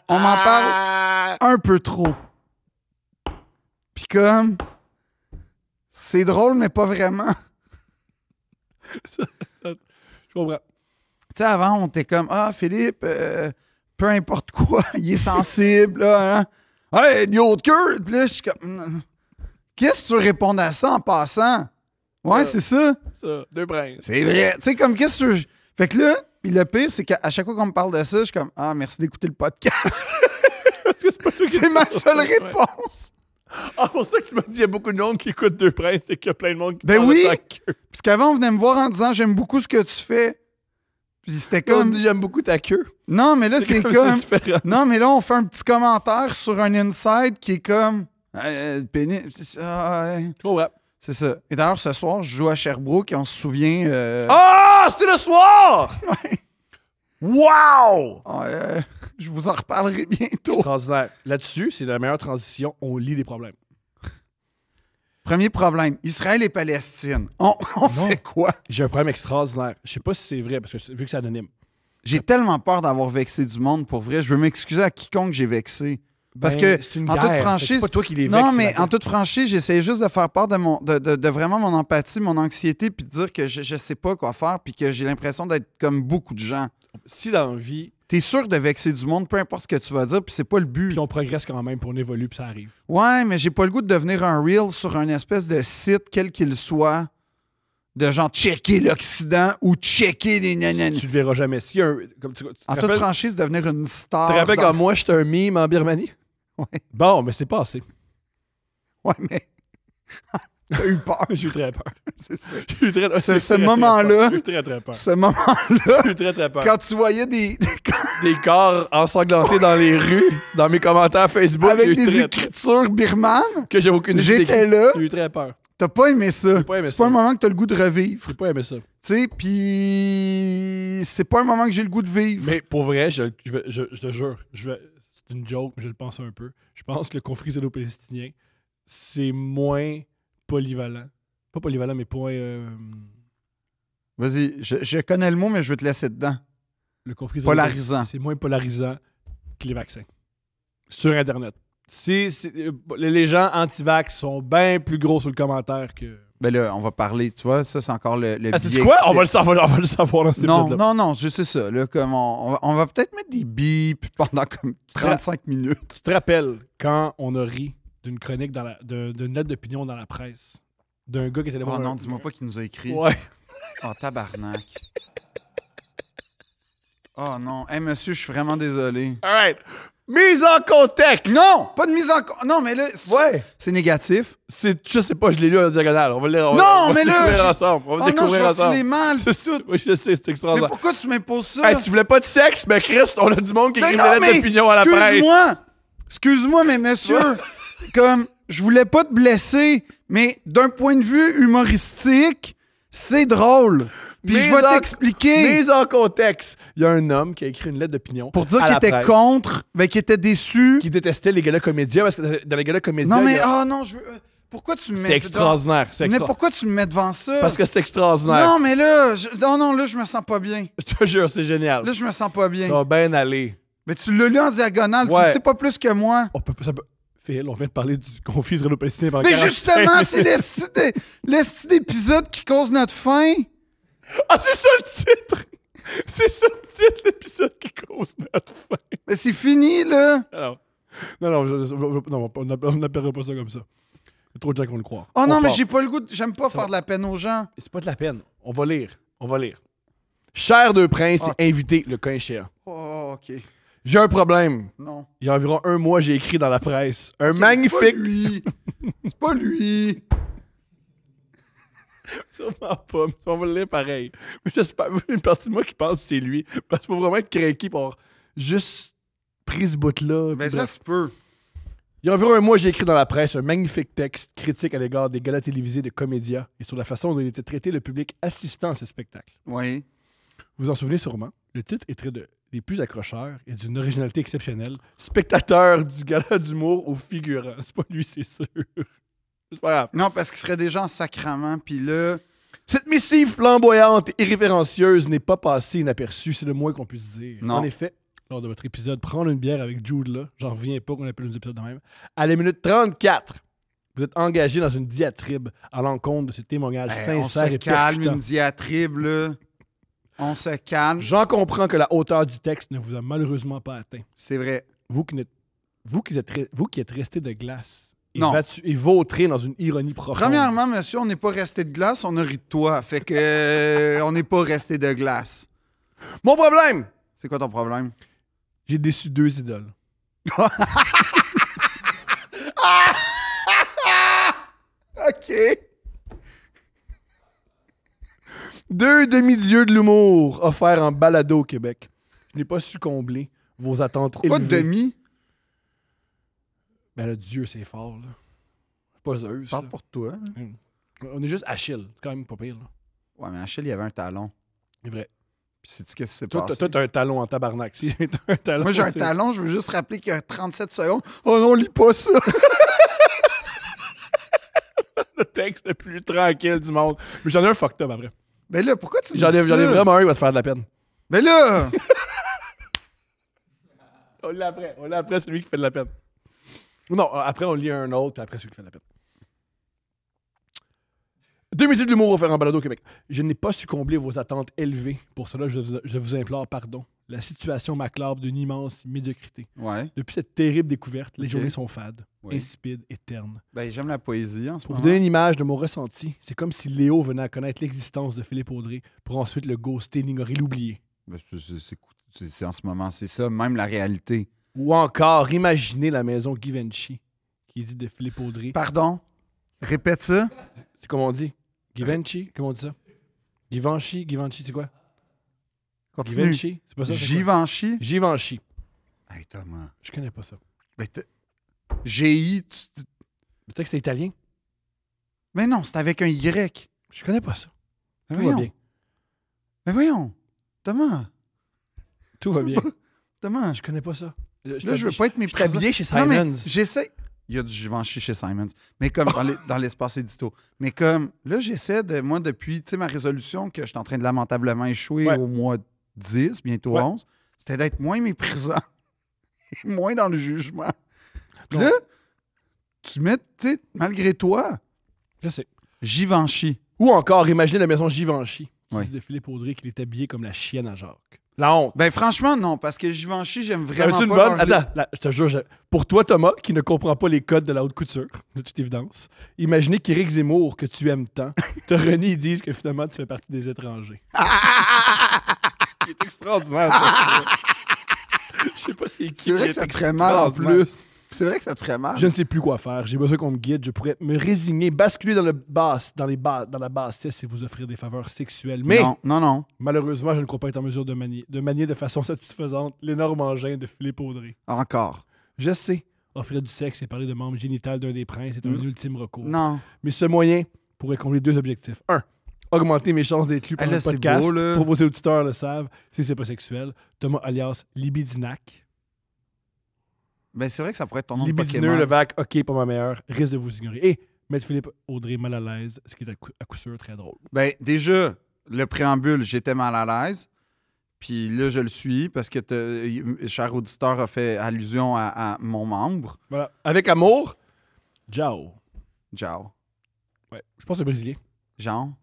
S3: On m'en parle un peu trop. Puis comme... C'est drôle, mais pas vraiment.
S2: Je comprends.
S3: Tu sais, avant, on était comme, ah, Philippe, peu importe quoi, il est sensible, là, hein. Hey, il y a autre cœur. Puis là, je suis comme, qu'est-ce que tu veux répondre à ça en passant? Ouais, c'est ça.
S2: Ça, deux princes.
S3: C'est vrai. Tu sais, comme, qu'est-ce que tu... Fait que là, puis le pire, c'est qu'à chaque fois qu'on me parle de ça, je suis comme, ah, merci d'écouter le podcast.
S2: C'est pas toi qui
S3: C'est
S2: dis
S3: ma
S2: ça.
S3: seule
S2: Ouais.
S3: réponse.
S2: Ah, pour ça que tu m'as dit, il y a beaucoup de monde qui écoute Deux Princes et qu'il y a plein de monde qui
S3: Ben
S2: parle
S3: oui.
S2: de ta queue.
S3: Parce qu'avant, on venait me voir en disant, j'aime beaucoup ce que tu fais. Puis c'était
S2: Comme... On
S3: comme,
S2: dit, j'aime beaucoup ta queue.
S3: non, mais là, c'est comme,
S2: différent.
S3: non, mais là, on fait un petit commentaire sur un inside qui est comme, pénible. Ouais.
S2: Je comprends.
S3: C'est ça. Et d'ailleurs, ce soir, je joue à Sherbrooke et on se souvient.
S2: Ah, c'est le soir!
S3: Ouais.
S2: Wow!
S3: Je vous en reparlerai bientôt.
S2: Extraordinaire. Là-dessus, c'est la meilleure transition. On lit les problèmes.
S3: Premier problème, Israël et Palestine. On fait quoi?
S2: J'ai un problème extraordinaire. Je sais pas si c'est vrai, parce que vu que c'est anonyme.
S3: J'ai tellement peur d'avoir vexé du monde, pour vrai. Je veux m'excuser à quiconque j'ai vexé. Parce
S2: Ben,
S3: que,
S2: c'est une
S3: en
S2: guerre.
S3: toute
S2: Fait que
S3: franchise...
S2: c'est pas toi qui les vexes.
S3: Non,
S2: c'est
S3: mais
S2: la-
S3: en toute franchise, j'essayais juste de faire part de vraiment mon empathie, mon anxiété, puis de dire que je sais pas quoi faire, puis que j'ai l'impression d'être comme beaucoup de gens.
S2: Si dans la vie,
S3: T'es sûr de vexer du monde, peu importe ce que tu vas dire, puis c'est pas le but.
S2: Puis on progresse quand même, puis on évolue, puis ça arrive.
S3: Ouais, mais j'ai pas le goût de devenir un reel sur un espèce de site, quel qu'il soit, de genre checker l'Occident ou checker les nanani.
S2: Tu le verras jamais. Si comme tu
S3: En
S2: te
S3: toute
S2: rappelles,
S3: franchise, devenir une star.
S2: tu te rappelles
S3: dans-
S2: quand moi, j'étais un mime en Birmanie?
S3: Ouais.
S2: Bon, mais c'est passé.
S3: Ouais, mais. T'as eu peur,
S2: J'ai eu très peur.
S3: c'est ça.
S2: J'ai eu très,
S3: Ce
S2: j'ai eu très, très
S3: moment-là-
S2: peur. J'ai eu très, très peur.
S3: Ce moment-là,
S2: J'ai eu très, très peur.
S3: quand tu voyais des.
S2: Des corps ensanglantés dans les rues, dans mes commentaires Facebook, j'ai
S3: avec
S2: eu
S3: des
S2: très-
S3: écritures birmanes,
S2: que j'ai aucune idée
S3: j'étais
S2: d'écrire.
S3: là.
S2: J'ai eu très peur.
S3: T'as pas aimé ça.
S2: J'ai pas aimé
S3: C'est
S2: ça.
S3: pas un moment que t'as le goût de revivre.
S2: J'ai pas aimé ça.
S3: Tu sais, puis c'est pas un moment que j'ai le goût de vivre.
S2: Mais pour vrai, je te jure, c'est une joke, mais je le pense un peu. Je pense que le conflit israélo-palestinien, c'est moins polyvalent. Pas polyvalent, mais point.
S3: Vas-y, je connais le mot, mais je vais te laisser dedans.
S2: Le conflit
S3: Polarisant.
S2: C'est moins polarisant que les vaccins. Sur Internet. Les gens anti-vax sont bien plus gros sur le commentaire que.
S3: Ben là, on va parler, tu vois, ça c'est encore le
S2: Ah,
S3: biais.
S2: sais-tu quoi?
S3: que
S2: On va
S3: c'est-
S2: le savoir dans cet
S3: Non,
S2: épisode-là.
S3: non, je sais ça. Là, comme on va peut-être mettre des bips pendant comme 35 minutes.
S2: Tu te rappelles quand on a ri d'une chronique d'une lettre d'opinion dans la presse d'un gars qui était allé
S3: Oh
S2: voir
S3: non,
S2: un-
S3: dis-moi pas qu'il nous a écrit.
S2: Ouais.
S3: Oh, tabarnak. Oh non. Hey, monsieur, je suis vraiment désolé.
S2: All right. Mise en contexte!
S3: Non! Pas de mise en... Non, mais là,
S2: Ouais!
S3: c'est négatif.
S2: Je sais pas, je l'ai lu en diagonale. On va le lire.
S3: Non, mais là,
S2: découvrir ensemble. On va
S3: Oh non, je
S2: découvrir
S3: vais
S2: ensemble.
S3: filer mal.
S2: C'est tout. Oui, je sais, c'est
S3: Mais
S2: extraordinaire.
S3: pourquoi tu m'imposes ça?
S2: Hey, tu voulais pas de sexe, mais Christ, on a du monde qui
S3: Mais
S2: écrit
S3: non,
S2: des lettres
S3: mais
S2: d'opinion à la presse.
S3: Excuse-moi, mais monsieur, comme, je voulais pas te blesser, mais d'un point de vue humoristique, c'est drôle. Puis je vais t'expliquer.
S2: Mise en contexte. Il y a un homme qui a écrit une lettre d'opinion.
S3: Pour dire
S2: à
S3: qu'il
S2: la
S3: était
S2: presse,
S3: contre, ben, qu'il était déçu.
S2: qui détestait les galas comédiens, parce que dans les galas comédiens,
S3: Non,
S2: il
S3: mais,
S2: y a-
S3: oh non, je veux. Pourquoi tu me mets.
S2: c'est extraordinaire. C'est
S3: Mais
S2: extra-
S3: pourquoi tu me mets devant ça?
S2: Parce que c'est extraordinaire.
S3: Non, mais là, non, là, je me sens pas bien.
S2: Je te jure, c'est génial.
S3: Là, je me sens pas bien.
S2: Ça va bien aller.
S3: Mais tu l'as lu en diagonale, tu
S2: Ouais.
S3: le sais pas plus que moi.
S2: Phil, on vient de parler du conflit israélo-palestinien pendant
S3: Mais
S2: 45
S3: justement,
S2: minutes.
S3: c'est l'esti d'épisode qui cause notre fin.
S2: Ah, c'est ça le titre! C'est ça le titre, l'épisode qui cause notre fin.
S3: Mais c'est fini, là.
S2: Alors, non, on n'appellera pas ça comme ça. Il y a trop de gens qui vont le croire.
S3: Oh
S2: On
S3: non, mais
S2: part.
S3: j'ai pas le goût. J'aime pas
S2: Ça
S3: faire
S2: va.
S3: de la peine aux gens.
S2: C'est pas de la peine. On va lire. Cher deux princes,
S3: Ah.
S2: invité, le cas échéant.
S3: Oh, OK.
S2: J'ai un problème.
S3: Non.
S2: Il y a environ un mois, j'ai écrit dans la presse un
S3: Ok,
S2: magnifique.
S3: C'est pas lui. C'est pas lui.
S2: Sûrement pas, mais on va le lire pareil. Mais j'espère, il y a une partie de moi qui pense que c'est lui. Parce qu'il faut vraiment être craqué pour avoir juste pris ce bout-là.
S3: Ben
S2: puis
S3: ça
S2: bref.
S3: se peut.
S2: Il y a environ un mois, j'ai écrit dans la presse un magnifique texte critique à l'égard des galas télévisés de Comédia et sur la façon dont il était traité le public assistant à ce spectacle.
S3: Oui.
S2: Vous vous en souvenez sûrement. Le titre est trait des plus accrocheurs et d'une originalité exceptionnelle. Spectateur du gala d'humour au figurant. C'est pas lui, c'est sûr. C'est pas grave.
S3: Non, parce qu'il serait déjà en sacrament, puis là...
S2: Cette missive flamboyante et irrévérencieuse n'est pas passée inaperçue, c'est le moins qu'on puisse dire.
S3: Non.
S2: En effet, lors de votre épisode Prendre une bière avec Jude là, j'en reviens pas qu'on appelle nos épisodes de même, à la minute 34, vous êtes engagé dans une diatribe à l'encontre de ce témoignage
S3: on
S2: sincère
S3: se
S2: et
S3: calme,
S2: percutant.
S3: une diatribe, là. On se calme.
S2: J'en comprends que la hauteur du texte ne vous a malheureusement pas atteint.
S3: C'est vrai.
S2: Vous qui êtes resté de glace
S3: Non.
S2: et vautré dans une ironie profonde.
S3: Premièrement, monsieur, on n'est pas resté de glace, on a ri de toi. Fait que on n'est pas resté de glace.
S2: Mon problème,
S3: C'est quoi ton problème?
S2: j'ai déçu deux idoles.
S3: OK.
S2: Deux demi-dieux de l'humour offerts en balado au Québec. Je n'ai pas su combler vos attentes
S3: Pourquoi
S2: élevées.
S3: demi?
S2: Ben là, Dieu, c'est fort, là. C'est pas Zeus, là.
S3: Parle pour toi. là.
S2: On est juste Achille. C'est quand même pas pire, là.
S3: Ouais, mais Achille, il y avait un talon.
S2: C'est vrai.
S3: Puis sais-tu qu'est-ce qui s'est
S2: Toi,
S3: passé?
S2: t'as un talon en tabarnak. Si t'as un talon,
S3: Moi, j'ai un
S2: c'est-
S3: talon, je veux juste rappeler qu'il y a 37 secondes. Oh non, lis pas ça!
S2: Le texte le plus tranquille du monde. Mais j'en ai un fucked up après.
S3: Ben là, pourquoi tu me
S2: J'en ai
S3: dis ça?
S2: vraiment un qui va te faire de la peine.
S3: Ben là!
S2: On l'a après, celui qui fait de la peine. Non, après, on lit un autre, puis après, celui qui fait de la peine. Deux métiers de l'humour offerts en balado au Québec. Je n'ai pas su combler vos attentes élevées. Pour cela, je vous implore pardon. La situation m'acclare d'une immense médiocrité.
S3: Ouais.
S2: Depuis cette terrible découverte, les
S3: Ok.
S2: journées sont fades,
S3: Oui.
S2: insipides et ternes.
S3: Ben, j'aime la poésie en ce
S2: Pour vous
S3: moment.
S2: donner une image de mon ressenti, c'est comme si Léo venait à connaître l'existence de Philippe Audrey pour ensuite le ghoster, l'ignorer, l'oublier.
S3: Ben, c'est en ce moment, c'est ça, même la réalité.
S2: Ou encore, imaginer la maison Givenchy, qui est dite de Philippe Audrey.
S3: Pardon? Répète ça.
S2: C'est comme on dit. Givenchy? Comment on dit ça? Givenchy, c'est quoi?
S3: Continue.
S2: Givenchy? C'est pas ça? c'est quoi?
S3: Givenchy?
S2: Givenchy.
S3: Hey, Thomas.
S2: Je connais pas ça.
S3: Ben, G-I,
S2: Peut-être que c'est italien.
S3: Mais non, c'est avec un Y.
S2: Je connais pas ça.
S3: Mais
S2: Tout va
S3: voyons.
S2: bien.
S3: Mais voyons. Thomas.
S2: Tout va bien.
S3: Thomas.
S2: Je connais pas ça.
S3: Là, je veux pas être
S2: Je suis
S3: méprisant.
S2: habillé chez
S3: Non, mais
S2: Simons.
S3: j'essaie. Il y a du Givenchy chez Simons. Mais comme dans l'espace édito. Mais comme, là, j'essaie de, moi, depuis, tu sais, ma résolution que je suis en train de lamentablement échouer
S2: Ouais.
S3: au mois 10, bientôt
S2: Ouais.
S3: 11, c'était d'être moins méprisant. Et moins dans le jugement. Puis
S2: Non.
S3: là, tu mets, tu sais, malgré toi,
S2: Je sais.
S3: Givenchy.
S2: Ou encore, imaginez la maison Givenchy, qui
S3: Ouais.
S2: dit de Philippe Audrey qu'il est habillé comme la chienne à Jacques. La honte.
S3: Ben franchement, non, parce que Givenchy, j'aime vraiment
S2: T'avais-tu
S3: pas
S2: une bonne?
S3: leur-
S2: Attends, là, je te jure, pour toi, Thomas, qui ne comprend pas les codes de la haute couture, de toute évidence, imaginez qu'Éric Zemmour, que tu aimes tant, te renie et dise que finalement tu fais partie des étrangers. Il est extraordinaire, ça. Je sais pas c'est qui.
S3: C'est vrai
S2: mais
S3: que ça
S2: il
S3: te
S2: est
S3: ferait mal en
S2: extraordinaire.
S3: plus. C'est vrai que ça te ferait mal.
S2: Je ne sais plus quoi faire. J'ai besoin qu'on me guide. Je pourrais me résigner, basculer dans la bassesse et vous offrir des faveurs sexuelles. Mais
S3: Non, non, non.
S2: malheureusement, je ne crois pas être en mesure de manier de façon satisfaisante l'énorme engin de Philippe Audrey.
S3: Encore.
S2: Je sais, offrir du sexe et parler de membres génitales d'un des princes est un ultime recours.
S3: Non.
S2: Mais ce moyen pourrait combler deux objectifs. Un, augmenter mes chances d'être lu par
S3: là,
S2: un
S3: c'est
S2: podcast.
S3: beau, là.
S2: Pour vos auditeurs le savent, si c'est pas sexuel. Thomas alias Libidinac.
S3: Ben, c'est vrai que ça pourrait être ton nom de
S2: Libidineux,
S3: Pokémon.
S2: le vac, ok, pas ma meilleure, risque de vous ignorer. Et mettre Philippe Audrey mal à l'aise, ce qui est à coup sûr très drôle.
S3: Ben, déjà, le préambule, j'étais mal à l'aise. Puis là, je le suis parce que cher auditeur a fait allusion à mon membre.
S2: Voilà. Avec amour, Jao.
S3: Ciao.
S2: Ouais, je pense que c'est brésilien.
S3: Jean.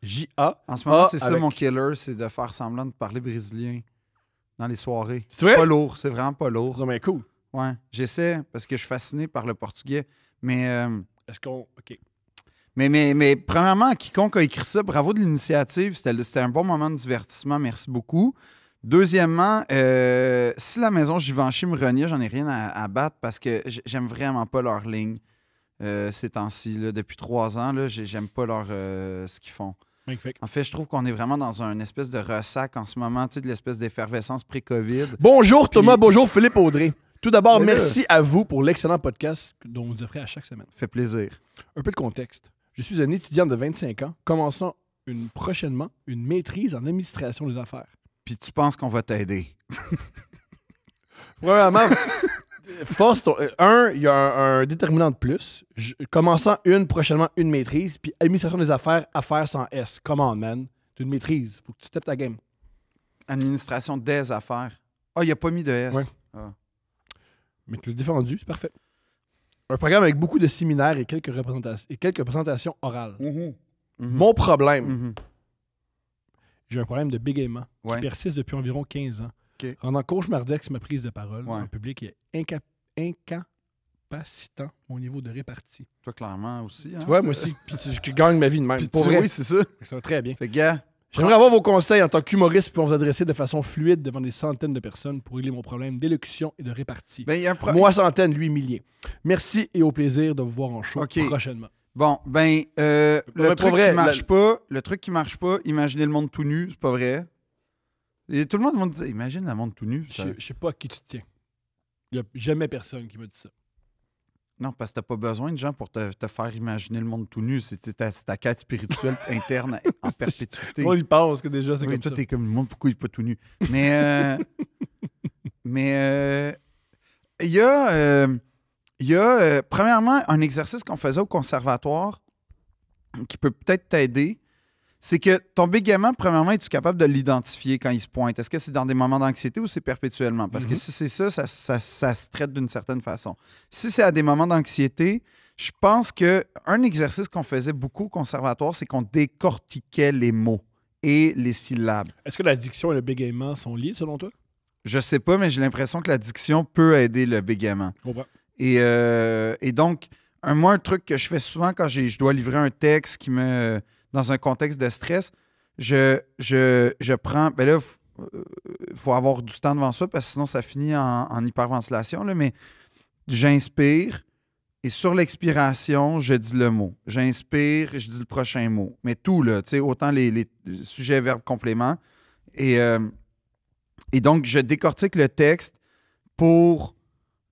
S2: J-A.
S3: En ce moment,
S2: Ah,
S3: c'est ça
S2: avec-
S3: mon killer, c'est de faire semblant de parler brésilien dans les soirées.
S2: C'est vrai?
S3: pas lourd, c'est vraiment pas lourd.
S2: Non, mais cool.
S3: Ouais, j'essaie parce que je suis fasciné par le portugais. Mais,
S2: Est-ce qu'on. Ok.
S3: mais premièrement, quiconque a écrit ça, bravo de l'initiative. C'était un bon moment de divertissement. Merci beaucoup. Deuxièmement, si la maison Givenchy me reniait, j'en ai rien à battre parce que j'aime vraiment pas leur ligne ces temps-ci. Là. Depuis 3 ans, là, j'aime pas ce qu'ils font.
S2: Magnifique.
S3: En fait, je trouve qu'on est vraiment dans un espèce de ressac en ce moment, tu sais, de l'espèce d'effervescence pré-COVID.
S2: Bonjour Thomas,
S3: Puis-
S2: bonjour Philippe Audrey. Tout d'abord,
S3: Mais là-
S2: merci à vous pour l'excellent podcast dont vous offrez à chaque semaine.
S3: Fait plaisir.
S2: Un peu de contexte. Je suis un étudiant de 25 ans, commençant prochainement une maîtrise en administration des affaires.
S3: Puis tu penses qu'on va t'aider.
S2: Premièrement, il y a un déterminant de plus. Commençant prochainement une maîtrise, puis administration des affaires, affaires sans S. Come on, man. C'est une maîtrise. Faut que tu steppes ta game.
S3: Administration des affaires. Ah, il a pas mis de S.
S2: Ouais.
S3: Ah.
S2: Mais tu l'as défendu, c'est parfait. Un programme avec beaucoup de séminaires et quelques présentations orales.
S3: Mhm.
S2: Mon problème,
S3: Mhm.
S2: j'ai un problème de bégaiement
S3: Ouais.
S2: qui persiste depuis environ 15 ans,
S3: OK.
S2: rendant cauchemardesque ma prise de parole
S3: Ouais.
S2: en public et incapacitant mon niveau de répartie.
S3: Toi, clairement aussi. Hein?
S2: Tu vois, moi aussi, puis je gagne ma vie de même.
S3: Puis
S2: Pour
S3: tu-
S2: vrai,
S3: oui, c'est ça.
S2: ça va très bien.
S3: Fait que, gars,
S2: J'aimerais avoir vos conseils en tant qu'humoriste pour vous adresser de façon fluide devant des centaines de personnes pour régler mon problème d'élocution et de répartie.
S3: ben, il y a un
S2: Moi, centaines, lui, milliers. Merci et au plaisir de vous voir en show
S3: OK.
S2: prochainement.
S3: Bon, ben,
S2: Mais
S3: le
S2: pas
S3: truc
S2: vrai,
S3: qui marche pas, le truc qui marche pas, imaginez le monde tout nu, c'est pas vrai. Et tout le monde me dit, imagine le monde tout nu. ça-
S2: Je sais pas à qui tu te tiens. Il n'y a jamais personne qui m'a dit ça.
S3: Non, parce que t'as pas besoin de gens pour te faire imaginer le monde tout nu. C'est ta quête spirituelle interne en perpétuité.
S2: Moi, il pense que déjà, c'est
S3: Oui,
S2: comme
S3: toi,
S2: ça.
S3: t'es comme le monde, pourquoi il est pas tout nu? Mais, il y a, premièrement, un exercice qu'on faisait au conservatoire qui peut peut-être t'aider. C'est que ton bégaiement, premièrement, es-tu capable de l'identifier quand il se pointe? Est-ce que c'est dans des moments d'anxiété ou c'est perpétuellement? Parce que
S2: Mhm.
S3: si c'est ça se traite d'une certaine façon. Si c'est à des moments d'anxiété, je pense qu'un exercice qu'on faisait beaucoup au conservatoire, c'est qu'on décortiquait les mots et les syllabes.
S2: Est-ce que la diction et le bégaiement sont liés, selon toi?
S3: Je sais pas, mais j'ai l'impression que la diction peut aider le bégaiement.
S2: Je comprends.
S3: Et donc, un truc que je fais souvent quand je dois livrer un texte qui me dans un contexte de stress, je prends... Ben là, il faut avoir du temps devant soi parce que sinon, ça finit en hyperventilation. Là, mais j'inspire et sur l'expiration, je dis le mot. J'inspire et je dis le prochain mot. Mais tout, là, tu sais, autant les sujets, verbes, compléments. Et donc, je décortique le texte pour,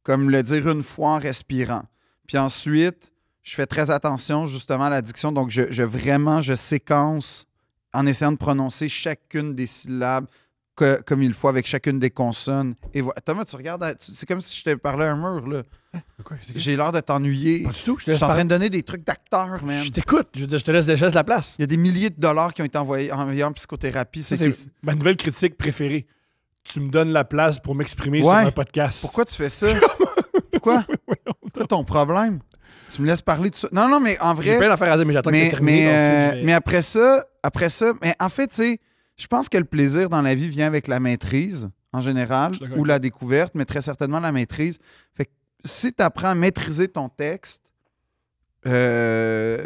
S3: comme le dire une fois en respirant. Puis ensuite, je fais très attention justement à la diction. Donc, je séquence en essayant de prononcer chacune des syllabes comme il faut avec chacune des consonnes. Et voilà. Thomas, tu regardes, c'est comme si je te parlais à un mur, là.
S2: Quoi,
S3: J'ai l'air de t'ennuyer.
S2: Pas du tout.
S3: Je suis en train de donner des trucs d'acteur, man.
S2: Je t'écoute. Je te laisse la place.
S3: Il y a des milliers de dollars qui ont été envoyés en psychothérapie.
S2: Ça, c'est ma nouvelle critique préférée. Tu me donnes la place pour m'exprimer sur
S3: Ouais.
S2: un podcast.
S3: Pourquoi tu fais ça? Pourquoi? Quoi ton problème? Tu me laisses parler de ça? Non, mais en
S2: J'ai
S3: vrai...
S2: plein d'affaires à dire, mais j'attends que tu termines.
S3: Mais après ça, mais en fait, tu sais, je pense que le plaisir dans la vie vient avec la maîtrise, en général,
S2: Je suis d'accord
S3: ou
S2: avec
S3: la découverte, mais très certainement la maîtrise. Fait que si tu apprends à maîtriser ton texte,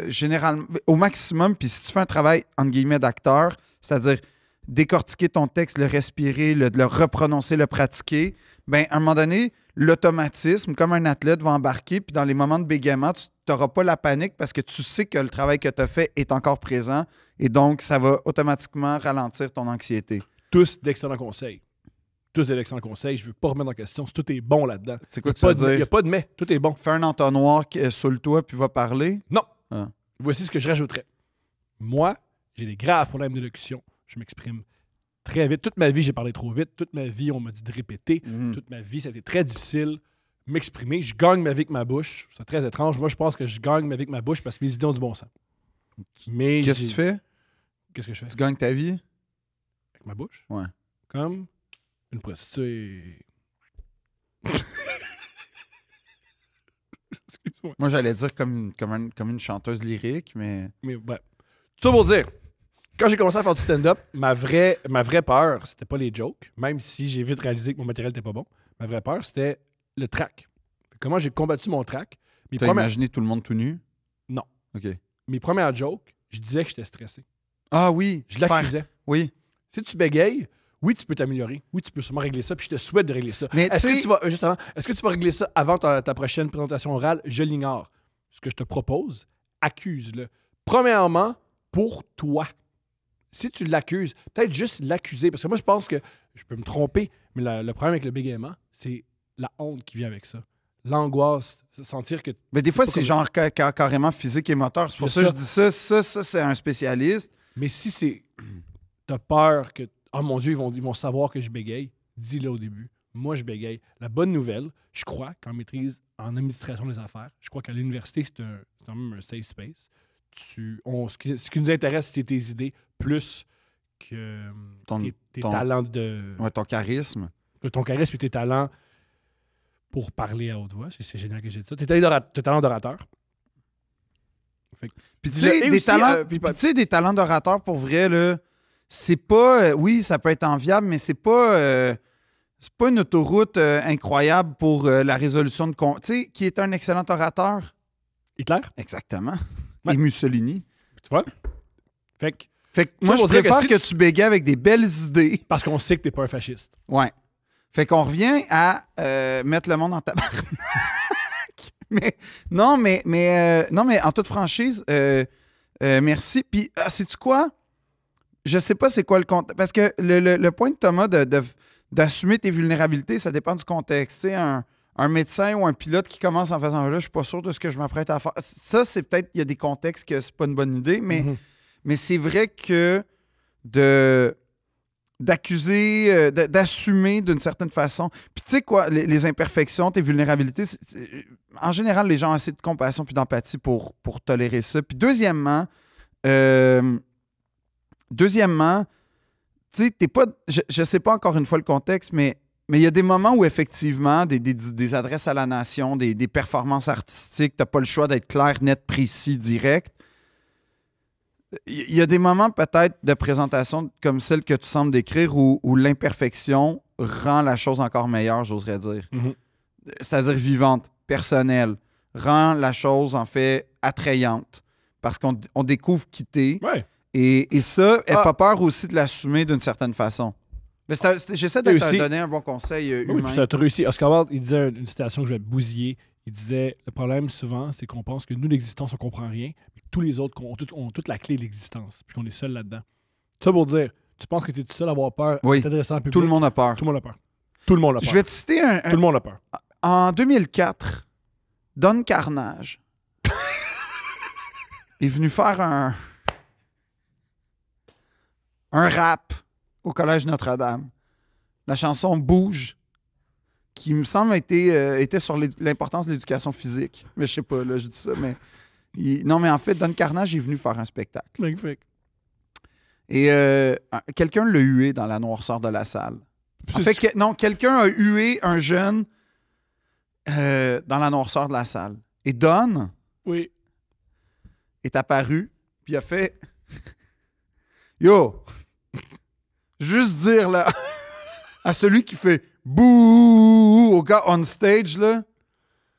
S3: généralement, au maximum, puis si tu fais un travail, entre guillemets, d'acteur, c'est-à-dire décortiquer ton texte, le respirer, le reprononcer, le pratiquer, bien, à un moment donné, l'automatisme, comme un athlète, va embarquer, puis dans les moments de bégaiement, tu n'auras pas la panique parce que tu sais que le travail que tu as fait est encore présent et donc ça va automatiquement ralentir ton anxiété.
S2: Tous d'excellents conseils. Tous d'excellents conseils. Je ne veux pas remettre en question si tout est bon là-dedans.
S3: C'est quoi que tu veux
S2: Il n'y
S3: dire?
S2: a pas de mais. Tout est bon.
S3: Fais un entonnoir sous le toit puis va parler.
S2: Non.
S3: Ah.
S2: Voici ce que je rajouterais. Moi, j'ai des graves problèmes d'élocution. Je m'exprime très vite. Toute ma vie, j'ai parlé trop vite. Toute ma vie, on m'a dit de répéter. Toute ma vie, ça a été très difficile m'exprimer. Je gagne ma vie avec ma bouche. C'est très étrange. Moi, je pense que je gagne ma vie avec ma bouche parce que mes idées ont du bon sens. Mais
S3: Qu'est-ce que tu fais?
S2: Qu'est-ce que je fais?
S3: Tu gagnes ta vie?
S2: Avec ma bouche?
S3: Ouais.
S2: Comme une prostituée. Excuse-moi.
S3: Moi, j'allais dire comme une chanteuse lyrique, mais...
S2: Mais ouais. Tout ça pour dire, quand j'ai commencé à faire du stand-up, ma vraie peur, c'était pas les jokes, même si j'ai vite réalisé que mon matériel était pas bon. Ma vraie peur, c'était le trac. Comment j'ai combattu mon trac.
S3: T'as imaginé tout le monde tout nu?
S2: Non.
S3: OK.
S2: Mes premières jokes, je disais que j'étais stressé.
S3: Ah oui!
S2: Je l'accusais.
S3: Oui.
S2: Si tu bégayes, oui, tu peux t'améliorer. Oui, tu peux sûrement régler ça, puis je te souhaite de régler ça.
S3: Mais
S2: Est-ce
S3: tu sais-
S2: que tu vas, justement, est-ce que tu vas régler ça avant ta prochaine présentation orale? Je l'ignore. Ce que je te propose, accuse-le. Premièrement, pour toi. Si tu l'accuses, peut-être juste l'accuser. Parce que moi, je pense que je peux me tromper, mais le problème avec le bégaiement, c'est la honte qui vient avec ça. L'angoisse, sentir que.
S3: Mais des fois,
S2: pas
S3: c'est
S2: comme-
S3: genre carrément physique et moteur. C'est pour ça
S2: C'est
S3: que je dis ça. Ça, c'est un spécialiste.
S2: Mais si c'est. T'as peur que. Oh mon Dieu, ils vont savoir que je bégaye, dis-le au début. Moi, je bégaye. La bonne nouvelle, je crois qu'en maîtrise en administration des affaires, je crois qu'à l'université, c'est quand même un safe space. Ce qui nous intéresse, c'est tes idées plus que tes
S3: ton-
S2: talents de.
S3: Ouais, ton charisme.
S2: que ton charisme et tes talents pour parler à haute voix. C'est génial que j'ai dit ça. Tes talents d'orateur.
S3: Puis tu
S2: Dis-le.
S3: sais,
S2: Et
S3: des
S2: aussi,
S3: talents,
S2: puis
S3: puis tu sais, des talents d'orateur, pour vrai, là, c'est pas... oui, ça peut être enviable, mais c'est pas une autoroute incroyable pour la résolution de... Tu sais, qui est un excellent orateur?
S2: Hitler,
S3: Exactement.
S2: Ouais.
S3: Et Mussolini.
S2: tu vois? Fait que,
S3: Fait que moi, je
S2: pour dire que
S3: préfère
S2: si
S3: que
S2: tu-
S3: tu bégayes avec des belles idées.
S2: parce qu'on sait que t'es pas un fasciste.
S3: Ouais. Fait qu'on revient à mettre le monde en tabarnak. Non, mais en toute franchise, merci. Puis, sais-tu quoi? Je sais pas c'est quoi le contexte. Parce que le point de Thomas d'assumer tes vulnérabilités, ça dépend du contexte. Tu sais, un médecin ou un pilote qui commence en faisant là, je suis pas sûr de ce que je m'apprête à faire. Ça, c'est peut-être, il y a des contextes que c'est pas une bonne idée, mais c'est vrai que d'accuser, d'assumer d'une certaine façon. Puis tu sais quoi, les imperfections, tes vulnérabilités, en général, les gens ont assez de compassion puis d'empathie pour tolérer ça. Puis deuxièmement, tu sais, t'es pas... Je sais pas encore une fois le contexte, mais il y a des moments où effectivement, des adresses à la nation, des performances artistiques, t'as pas le choix d'être clair, net, précis, direct. il y a des moments peut-être de présentation comme celle que tu sembles décrire où l'imperfection rend la chose encore meilleure, j'oserais dire.
S2: Mhm.
S3: C'est-à-dire vivante, personnelle, rend la chose en fait attrayante parce qu'on découvre qui t'es.
S2: Ouais.
S3: Et ça, elle n'a
S2: Ah.
S3: pas peur aussi de l'assumer d'une certaine façon. Mais j'essaie de
S2: Réussi.
S3: te donner un bon conseil
S2: Oui,
S3: humain.
S2: puis ça a réussi. Oscar Wilde, il disait une citation que je vais bousiller. Il disait le problème souvent, c'est qu'on pense que nous, l'existence, on comprend rien, mais que tous les autres ont toute la clé de l'existence, puis qu'on est seul là-dedans. Ça pour dire, tu penses que tu es tout seul à avoir peur
S3: Oui.
S2: en t'adressant en public.
S3: Tout le monde a peur.
S2: Tout le monde a peur. Tout le monde a peur.
S3: Je vais te citer
S2: Tout le monde a peur.
S3: En 2004, Don Carnage est venu faire un rap au Collège Notre-Dame. La chanson Bouge, qui me semble était sur l'importance de l'éducation physique. Mais je sais pas, là, je dis ça, mais... Non, mais en fait, Don Carnage est venu faire un spectacle.
S2: Magnifique.
S3: Et quelqu'un l'a hué dans la noirceur de la salle. En fait, quelqu'un a hué un jeune dans la noirceur de la salle. Et Don
S2: Oui.
S3: est apparu, puis il a fait Yo! Juste dire, là, à celui qui fait bouh au gars on stage, là,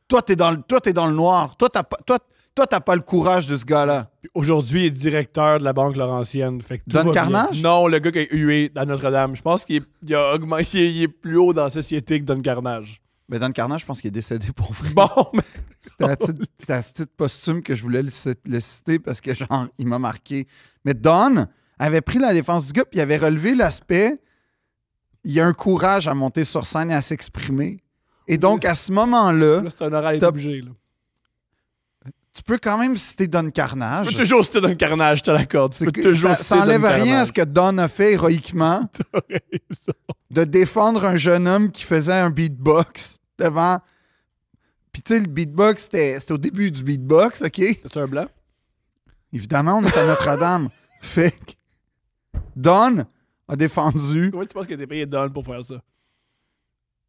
S3: toi, t'es dans le noir. Toi, t'as pas le courage de ce gars-là.
S2: Puis aujourd'hui, il est directeur de la Banque Laurentienne. Fait que tout
S3: Don
S2: va bien.
S3: Carnage?
S2: Non, le gars qui a hué à Notre-Dame. Je pense qu'il a augmenté, il est plus haut dans la société que Don Carnage.
S3: Mais Don Carnage, je pense qu'il est décédé pour vrai.
S2: Bon, mais
S3: C'était à titre posthume que je voulais le citer parce que, genre, il m'a marqué. Mais Don avait pris la défense du gars puis il avait relevé l'aspect. Il y a un courage à monter sur scène et à s'exprimer. Et donc, à ce moment-là,
S2: là, c'est un oral
S3: Top.
S2: obligé. Là.
S3: tu peux quand même citer Don Carnage.
S2: Tu peux toujours citer Don Carnage, je te l'accorde. Tu
S3: C'est
S2: peux
S3: que
S2: toujours
S3: ça
S2: citer
S3: n'enlève
S2: Don
S3: rien à
S2: Carnage.
S3: ce que Don a fait héroïquement de défendre un jeune homme qui faisait un beatbox devant. Puis tu sais, le beatbox, c'était au début du beatbox, OK?
S2: C'est un blanc?
S3: Évidemment, on est à Notre-Dame. Fait que Don a défendu,
S2: Comment tu penses qu'il a été payé Don pour faire ça?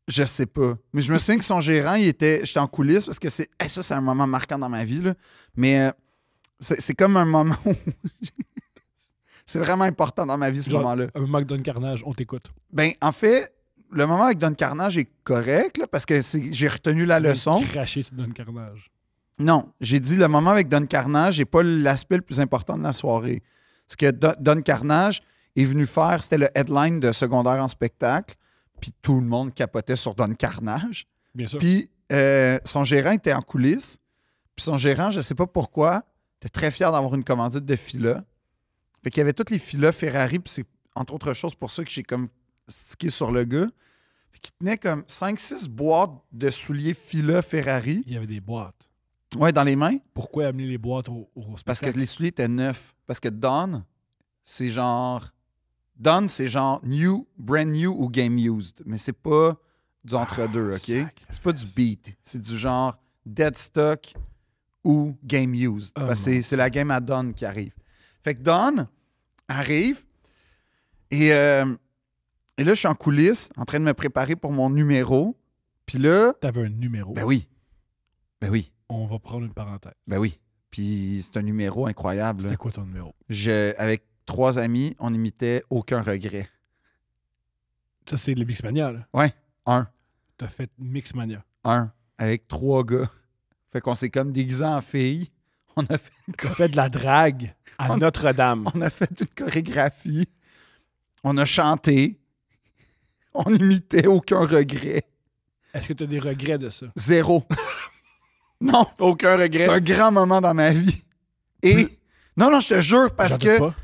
S3: je sais pas. Mais je me souviens que son gérant, j'étais en coulisses parce que ça, c'est un moment marquant dans ma vie. Là. Mais c'est comme un moment où c'est vraiment important dans ma vie, ce
S2: Genre,
S3: moment-là.
S2: Un moment que Don Carnage, on t'écoute.
S3: Ben, en fait, le moment avec Don Carnage est correct là, parce que j'ai retenu la leçon.
S2: Cracher sur Don Carnage.
S3: Non, j'ai dit le moment avec Don Carnage n'est pas l'aspect le plus important de la soirée. Ce que Don Carnage est venu faire, c'était le headline de secondaire en spectacle, puis tout le monde capotait sur Don Carnage.
S2: Bien sûr.
S3: Puis son gérant était en coulisses, puis son gérant, je ne sais pas pourquoi, était très fier d'avoir une commandite de Fila. Fait qu'il y avait toutes les Fila Ferrari, puis c'est entre autres choses pour ça que j'ai comme stické sur le gars. Fait qu'il tenait comme 5-6 boîtes de souliers Fila Ferrari,
S2: Il y avait des boîtes.
S3: ouais, dans les mains.
S2: Pourquoi amener les boîtes au
S3: Parce que
S2: spectacle?
S3: les souliers étaient neufs. Parce que Don, c'est genre brand new ou game used. Mais c'est pas du entre-deux, OK?
S2: sacré.
S3: C'est pas du beat. C'est du genre dead stock ou game used.
S2: Oh
S3: Parce que
S2: mon
S3: c'est la game à Don qui arrive. Fait que Don arrive et là, je suis en coulisses en train de me préparer pour mon numéro. Puis là,
S2: T'avais un numéro.
S3: ben oui. Ben oui.
S2: On va prendre une parenthèse.
S3: Ben oui. Puis c'est un numéro incroyable. là.
S2: C'était quoi ton numéro?
S3: Avec 3 amis, on imitait Aucun regret.
S2: Ça, c'est le Mixmania, là.
S3: Ouais, un.
S2: T'as fait Mixmania.
S3: Avec 3 gars. Fait qu'on s'est comme déguisés en filles. On a fait
S2: T'as fait de la drague à
S3: On-
S2: Notre-Dame.
S3: on a fait une chorégraphie. On a chanté. On imitait Aucun regret.
S2: Est-ce que t'as des regrets de ça?
S3: 0. Non,
S2: Aucun
S3: c'est
S2: regret.
S3: un grand moment dans ma vie. Et non, je te jure, parce
S2: J'en
S3: que...
S2: doute pas.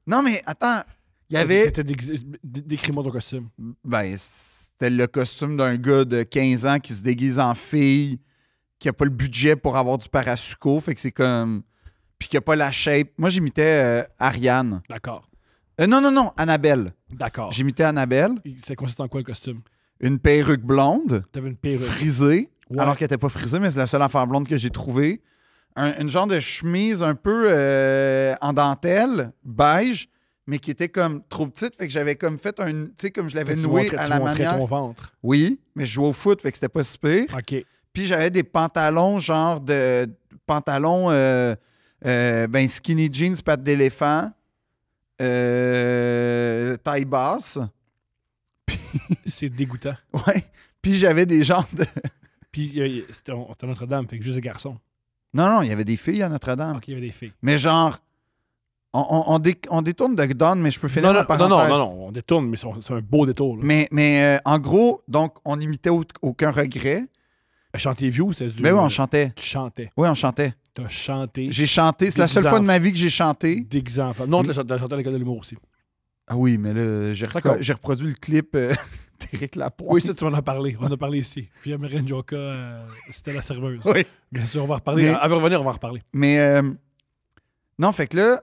S3: Non, mais attends, il y avait...
S2: T'étais décris-moi ton costume.
S3: Ben, c'était le costume d'un gars de 15 ans qui se déguise en fille, qui a pas le budget pour avoir du parasuco, fait que c'est comme... Puis qui a pas la shape. Moi, j'imitais Ariane.
S2: D'accord.
S3: Non, Annabelle.
S2: D'accord.
S3: J'imitais Annabelle.
S2: Ça consiste en quoi le costume?
S3: Une perruque blonde,
S2: T'avais une perruque.
S3: frisée,
S2: Ouais.
S3: alors qu'elle était pas frisée, mais c'est la seule affaire blonde que j'ai trouvée. Une genre de chemise un peu en dentelle, beige, mais qui était comme trop petite, fait que j'avais comme fait un... Tu sais, comme je l'avais
S2: Fait que
S3: noué
S2: tu
S3: à la
S2: montrais
S3: manière...
S2: ton ventre.
S3: Oui, mais je jouais au foot, fait que c'était pas si pire.
S2: OK.
S3: Puis j'avais des pantalons genre de pantalons Ben, skinny jeans, pattes d'éléphant, taille basse.
S2: C'est dégoûtant.
S3: Ouais. Puis j'avais des genres de...
S2: Puis c'était Notre-Dame, fait que juste des garçons.
S3: Non, il y avait des filles à Notre-Dame.
S2: Ok, il y avait des filles.
S3: Mais genre, on détourne de Don, mais je peux finir
S2: Non,
S3: la parenthèse.
S2: non, on détourne, mais c'est un beau détour. Là.
S3: Mais en gros, donc, on imitait aucun regret.
S2: Chanter vieux, c'est du.
S3: Mais oui, on chantait.
S2: Tu chantais.
S3: Oui, on chantait.
S2: T'as chanté.
S3: J'ai chanté. C'est la seule fois de ma vie que j'ai chanté.
S2: Déguisé en femme. Non, t'as chanté à l'école de l'humour aussi.
S3: Ah oui, mais là, j'ai reproduit le clip d'Éric Lapointe.
S2: Oui, ça, tu m'en as parlé. On en a parlé ici. Puis Marine Joka, c'était la serveuse.
S3: Oui.
S2: Bien sûr, on va en reparler.
S3: Mais-
S2: Elle va revenir, on va en reparler.
S3: Mais non, fait que là,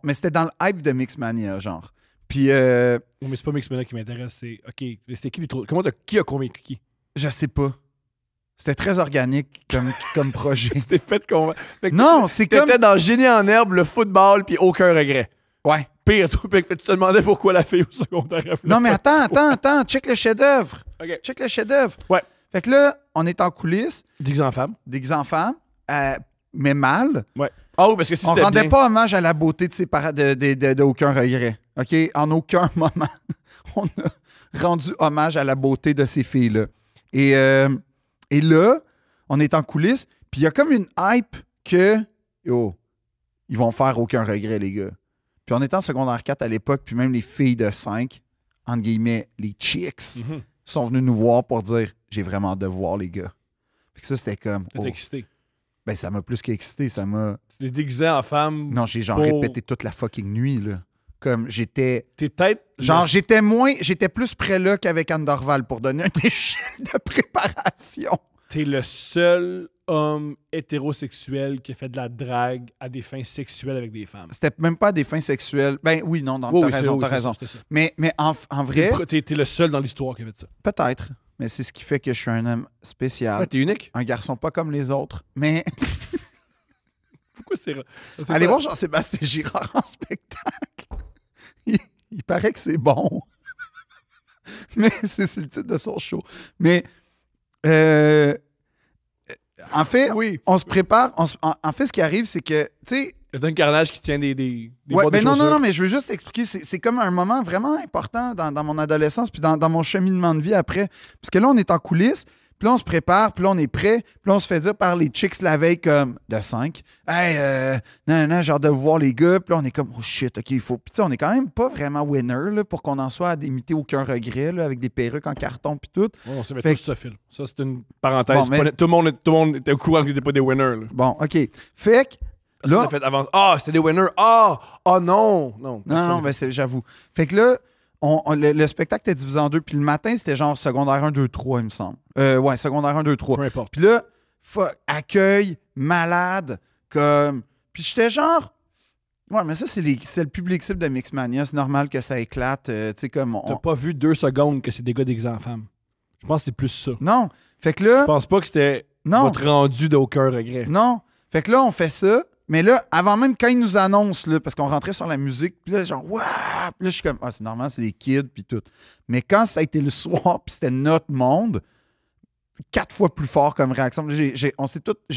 S3: mais c'était dans le hype de Mixmania, genre. Puis
S2: Oui, mais c'est pas Mixmania qui m'intéresse. C'est. OK, mais c'était qui les trop. Qui a convaincu qui?
S3: je sais pas. C'était très organique comme projet.
S2: C'était fait qu'on.
S3: Non, c'est comme...
S2: T'étais dans Génie en herbe, le football, puis aucun regret.
S3: Ouais.
S2: Pire, tout. Puis tu te demandais pourquoi la fille au secondaire. a fait
S3: Non, mais
S2: ça.
S3: attends. Check le chef-d'œuvre.
S2: OK.
S3: Check le chef-d'œuvre.
S2: Ouais.
S3: Fait que là, on est en coulisses,
S2: Déguisé en femme.
S3: déguisés en femmes, mais mal.
S2: Ouais. Ah oui, parce que si
S3: On
S2: c'était
S3: rendait
S2: bien-
S3: pas hommage à la beauté de ses parents, d'aucun regret. OK? En aucun moment, on a rendu hommage à la beauté de ces filles-là. Et là, on est en coulisses, puis il y a comme une hype que, ils vont faire aucun regret, les gars. Puis on était en secondaire 4 à l'époque, puis même les filles de 5, entre guillemets, les chicks,
S2: Mhm.
S3: sont venues nous voir pour dire « J'ai vraiment hâte de voir, les gars. » Fait que ça, c'était comme...
S2: T'es excité.
S3: Ben, ça m'a plus qu'excité, ça m'a...
S2: Tu t'es déguisé en femme.
S3: Non, j'ai genre
S2: Pour-
S3: répété toute la fucking nuit, là. Comme j'étais...
S2: T'es peut-être.
S3: Genre, j'étais plus près là qu'avec Anne Dorval pour donner un échelle de préparation.
S2: T'es le seul homme hétérosexuel qui a fait de la drague à des fins sexuelles avec des femmes.
S3: C'était même pas des fins sexuelles. Ben oui, non,
S2: Oui,
S3: t'as
S2: oui,
S3: raison,
S2: c'est-
S3: t'as
S2: oui,
S3: raison.
S2: c'est ça.
S3: Mais en vrai,
S2: T'es le seul dans l'histoire qui a fait ça.
S3: peut-être. Mais c'est ce qui fait que je suis un homme spécial.
S2: Ouais, t'es unique.
S3: Un garçon pas comme les autres. Mais
S2: Pourquoi c'est.
S3: allez voir Jean-Sébastien Girard en spectacle. Il paraît que c'est bon. Mais c'est le titre de son show. Mais en fait,
S2: Oui.
S3: on se prépare. En fait, ce qui arrive, c'est que, tu sais,
S2: C'est un carnage qui tient des
S3: ouais,
S2: boîtes de
S3: ben non,
S2: chaussures.
S3: mais je veux juste expliquer. C'est comme un moment vraiment important dans mon adolescence puis dans mon cheminement de vie après. Parce que là, on est en coulisses, puis là, on se prépare, puis là, on est prêt, puis là, on se fait dire par les chicks la veille comme de 5. Hey, non, j'ai hâte de voir les gars. Puis là, on est comme, oh shit, OK, il faut. Puis tu sais, on est quand même pas vraiment winner là, pour qu'on en soit à imiter aucun regret là, avec des perruques en carton puis tout.
S2: Ouais, on se met
S3: Fait
S2: tous ça, Phil. Ça, c'est une parenthèse.
S3: Bon, mais-
S2: Tout le monde était au courant que t'étais pas des winners. Là.
S3: Bon, OK. Fait que
S2: Parce qu'on
S3: là.
S2: a fait avant. Ah, c'était des winners. Ah, non. Non,
S3: Non, ben j'avoue. Fait que là, le spectacle était divisé en deux, puis le matin, c'était genre secondaire 1, 2, 3, il me semble. Ouais, secondaire 1, 2, 3.
S2: Peu importe.
S3: Puis là, accueil, malade, comme... Puis j'étais genre... Ouais, mais ça, c'est le public cible de Mixmania. C'est normal que ça éclate, tu sais, comme...
S2: T'as pas vu 2 secondes que c'est des gars déguisés en femmes. Je pense que c'est plus ça.
S3: Non. Fait que
S2: Je
S3: là...
S2: pense pas que c'était
S3: Non.
S2: votre rendu d'aucun regret.
S3: Non. Fait que là, on fait ça. Mais là, avant même, quand ils nous annoncent, là, parce qu'on rentrait sur la musique, puis là, genre, waouh! Puis là, je suis comme, ah, c'est normal, c'est des kids, puis tout. Mais quand ça a été le soir, puis c'était notre monde, 4 fois plus fort comme réaction. J'ai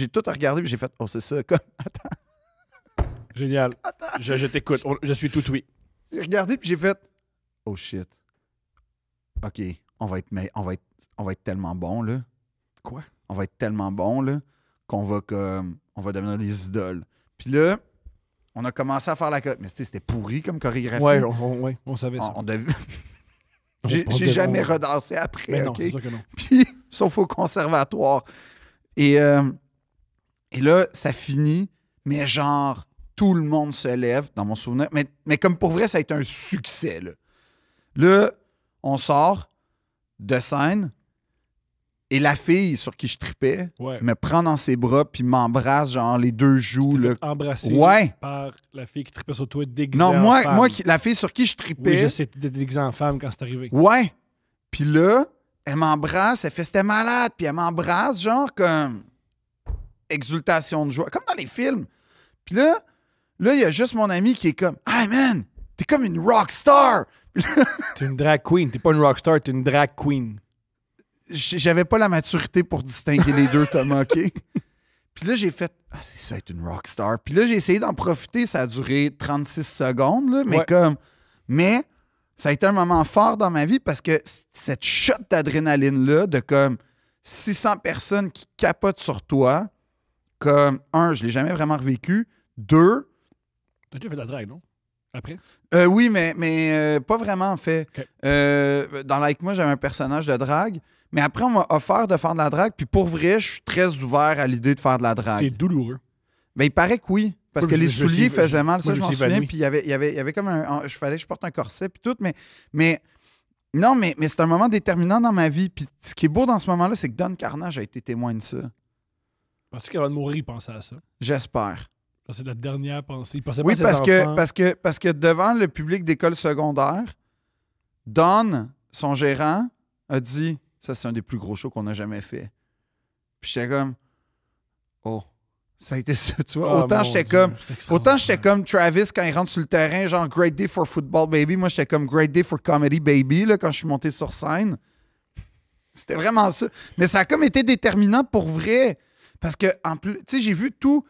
S3: tout regardé, puis j'ai fait, oh, c'est ça. Comme, attends.
S2: Génial. Je t'écoute. Je suis tout oui.
S3: J'ai regardé, puis j'ai fait, oh shit. OK, on va être tellement bon, là.
S2: Quoi?
S3: On va être tellement bon, là, qu'on va devenir des idoles. Puis là, on a commencé à faire la... Mais c'était pourri comme chorégraphie.
S2: Ouais, on savait ça.
S3: On devait... J'ai jamais redansé après,
S2: Mais non,
S3: OK?
S2: c'est sûr que non.
S3: Puis, sauf au conservatoire. Et là, ça finit, mais genre, tout le monde se lève, dans mon souvenir. Mais comme pour vrai, ça a été un succès, là. Là, on sort de scène, et la fille sur qui je tripais
S2: Ouais.
S3: me prend dans ses bras, puis m'embrasse, genre, les deux joues, là.
S2: Embrassé
S3: Ouais.
S2: par la fille qui tripait sur toi déguisée
S3: Non,
S2: en femme.
S3: la fille sur qui je tripais...
S2: Oui, je sais, t'étais déguisé en femme quand c'est arrivé.
S3: Ouais. Puis là, elle m'embrasse, elle fait c'était malade, puis elle m'embrasse, genre comme exultation de joie, comme dans les films. Puis là, il y a juste mon ami qui est comme, hey man, t'es comme une rock star.
S2: T'es une drag queen. T'es pas une rockstar, t'es une drag queen.
S3: J'avais pas la maturité pour distinguer les deux, Thomas, OK? Puis là, j'ai fait « Ah, c'est ça être une rockstar. » Puis là, j'ai essayé d'en profiter. Ça a duré 36 secondes, là, mais
S2: Ouais.
S3: Mais ça a été un moment fort dans ma vie parce que cette shot d'adrénaline-là, de comme 600 personnes qui capotent sur toi, comme, un, je l'ai jamais vraiment revécu. Deux,
S2: T'as déjà fait de la drague, non? Après?
S3: oui, mais pas vraiment, en fait.
S2: OK.
S3: Dans Like Moi, j'avais un personnage de drague. Mais après, on m'a offert de faire de la drague. Puis pour vrai, je suis très ouvert à l'idée de faire de la
S2: C'est
S3: drague.
S2: douloureux.
S3: Ben, il paraît que oui. Parce
S2: Moi,
S3: que
S2: je-
S3: les
S2: je me
S3: souliers
S2: suis-
S3: faisaient mal,
S2: moi,
S3: ça,
S2: je
S3: je
S2: me
S3: m'en
S2: suis
S3: souviens.
S2: évanoui.
S3: Puis il y avait comme il fallait que je porte un corset, puis tout. Mais non, mais c'est un moment déterminant dans ma vie. Puis ce qui est beau dans ce moment-là, c'est que Don Carnage a été témoin de ça.
S2: Penses-tu qu'avant de mourir, il pensait à ça?
S3: J'espère.
S2: Ça, c'est la dernière pensée. Il pensait
S3: Oui,
S2: pas à ses enfants.
S3: parce que devant le public d'école secondaire, Don, son gérant, a dit ça, c'est un des plus gros shows qu'on a jamais fait. Puis j'étais comme oh, ça a été ça, tu vois.
S2: Ah,
S3: Autant
S2: mon
S3: j'étais
S2: Dieu,
S3: comme
S2: c'est
S3: Autant j'étais
S2: extraordinaire.
S3: comme Travis quand il rentre sur le terrain, genre Great Day for Football Baby. Moi, j'étais comme Great Day for Comedy Baby là, quand je suis monté sur scène. C'était vraiment ça. Mais ça a comme été déterminant pour vrai. Parce que, en plus, tu sais, j'ai vu tout.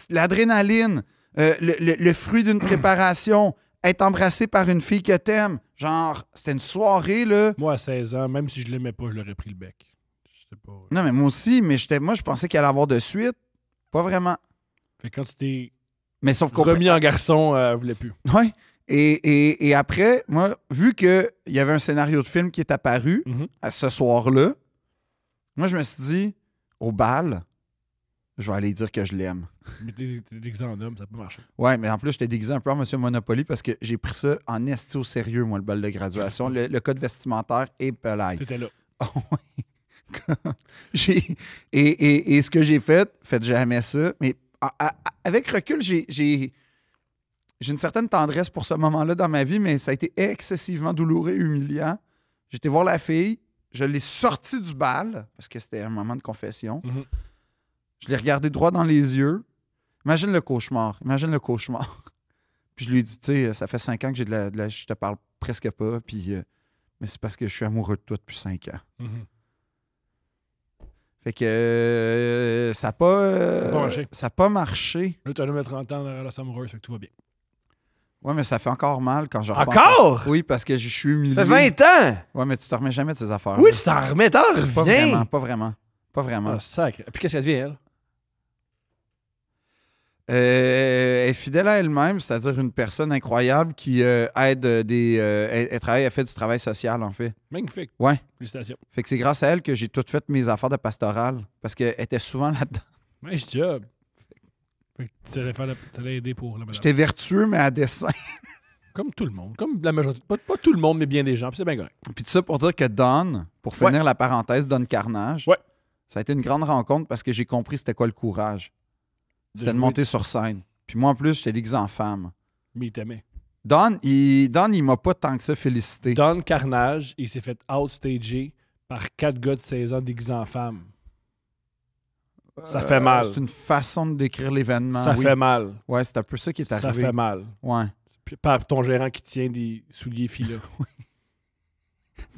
S3: L'adrénaline, le fruit d'une préparation, être embrassé par une fille que t'aimes. Genre, c'était une soirée, là.
S2: Moi, à 16 ans, même si je l'aimais pas, je l'aurais pris le bec. Je sais pas.
S3: Non, mais moi aussi, mais moi, je pensais qu'il allait avoir de suite. Pas vraiment.
S2: Fait que quand tu t'es
S3: Mais sauf qu'on
S2: remis en garçon, elle voulait plus.
S3: Ouais. Et après, moi, vu qu'il y avait un scénario de film qui est apparu
S2: Mhm.
S3: à ce soir-là, moi, je me suis dit, au bal, je vais aller dire que je l'aime.
S2: Mais t'es déguisé en homme, ça peut marcher.
S3: Ouais, mais en plus, j'étais déguisé un peu en Monsieur Monopoly parce que j'ai pris ça en esti au sérieux, moi, le bal de graduation. Le code vestimentaire est pelade.
S2: T'étais là.
S3: Oh, oui. Et ce que j'ai fait, faites jamais ça. Mais avec recul, j'ai une certaine tendresse pour ce moment-là dans ma vie, mais ça a été excessivement douloureux et humiliant. J'étais voir la fille, je l'ai sortie du bal, parce que c'était un moment de confession.
S2: Mhm.
S3: Je l'ai regardé droit dans les yeux. Imagine le cauchemar. Puis je lui ai dit, tu sais, ça fait 5 ans que je te parle presque pas, puis mais c'est parce que je suis amoureux de toi depuis 5 ans.
S2: Mhm.
S3: Fait que ça n'a pas,
S2: marché.
S3: ça a pas marché.
S2: Là, tu as le 30 ans dans la relation amoureuse, fait que tout va bien.
S3: Ouais, mais ça fait encore mal quand je repense
S2: Encore?
S3: à ça. Oui, parce que je suis humilié.
S2: Ça fait 20 ans!
S3: Ouais, mais tu te remets jamais de ces affaires.
S2: Oui, tu t'en remets, t'en
S3: Pas
S2: reviens!
S3: vraiment, pas vraiment. Pas vraiment.
S2: Ah, sacré. Puis qu'est-ce qu'elle devient, elle?
S3: Elle est fidèle à elle-même, c'est-à-dire une personne incroyable qui aide elle fait du travail social, en fait.
S2: Magnifique.
S3: Ouais.
S2: Félicitations.
S3: Fait que c'est grâce à elle que j'ai tout fait mes affaires de pastoral, parce qu'elle était souvent là-dedans.
S2: Nice job. Fait que tu allais aider pour la madame.
S3: J'étais vertueux, mais à dessein.
S2: Comme tout le monde. Comme la majorité. Pas tout le monde, mais bien des gens. Puis c'est bien correct.
S3: Puis tout ça pour dire que Don, pour finir la parenthèse, Don Carnage,
S2: Ouais.
S3: ça a été une grande rencontre parce que j'ai compris c'était quoi le courage. C'était de
S2: jouer.
S3: monter sur scène. Puis moi, en plus, j'étais déguisé en femme.
S2: Mais il t'aimait.
S3: Don, il m'a pas tant que ça félicité.
S2: Don Carnage, il s'est fait outstager par 4 gars de 16 ans déguisés en femme. Ça fait mal.
S3: C'est une façon de décrire l'événement.
S2: Ça
S3: oui.
S2: fait mal.
S3: Ouais, c'est un peu ça qui est
S2: Ça
S3: arrivé.
S2: fait mal.
S3: Ouais.
S2: Puis par ton gérant qui tient des souliers filets.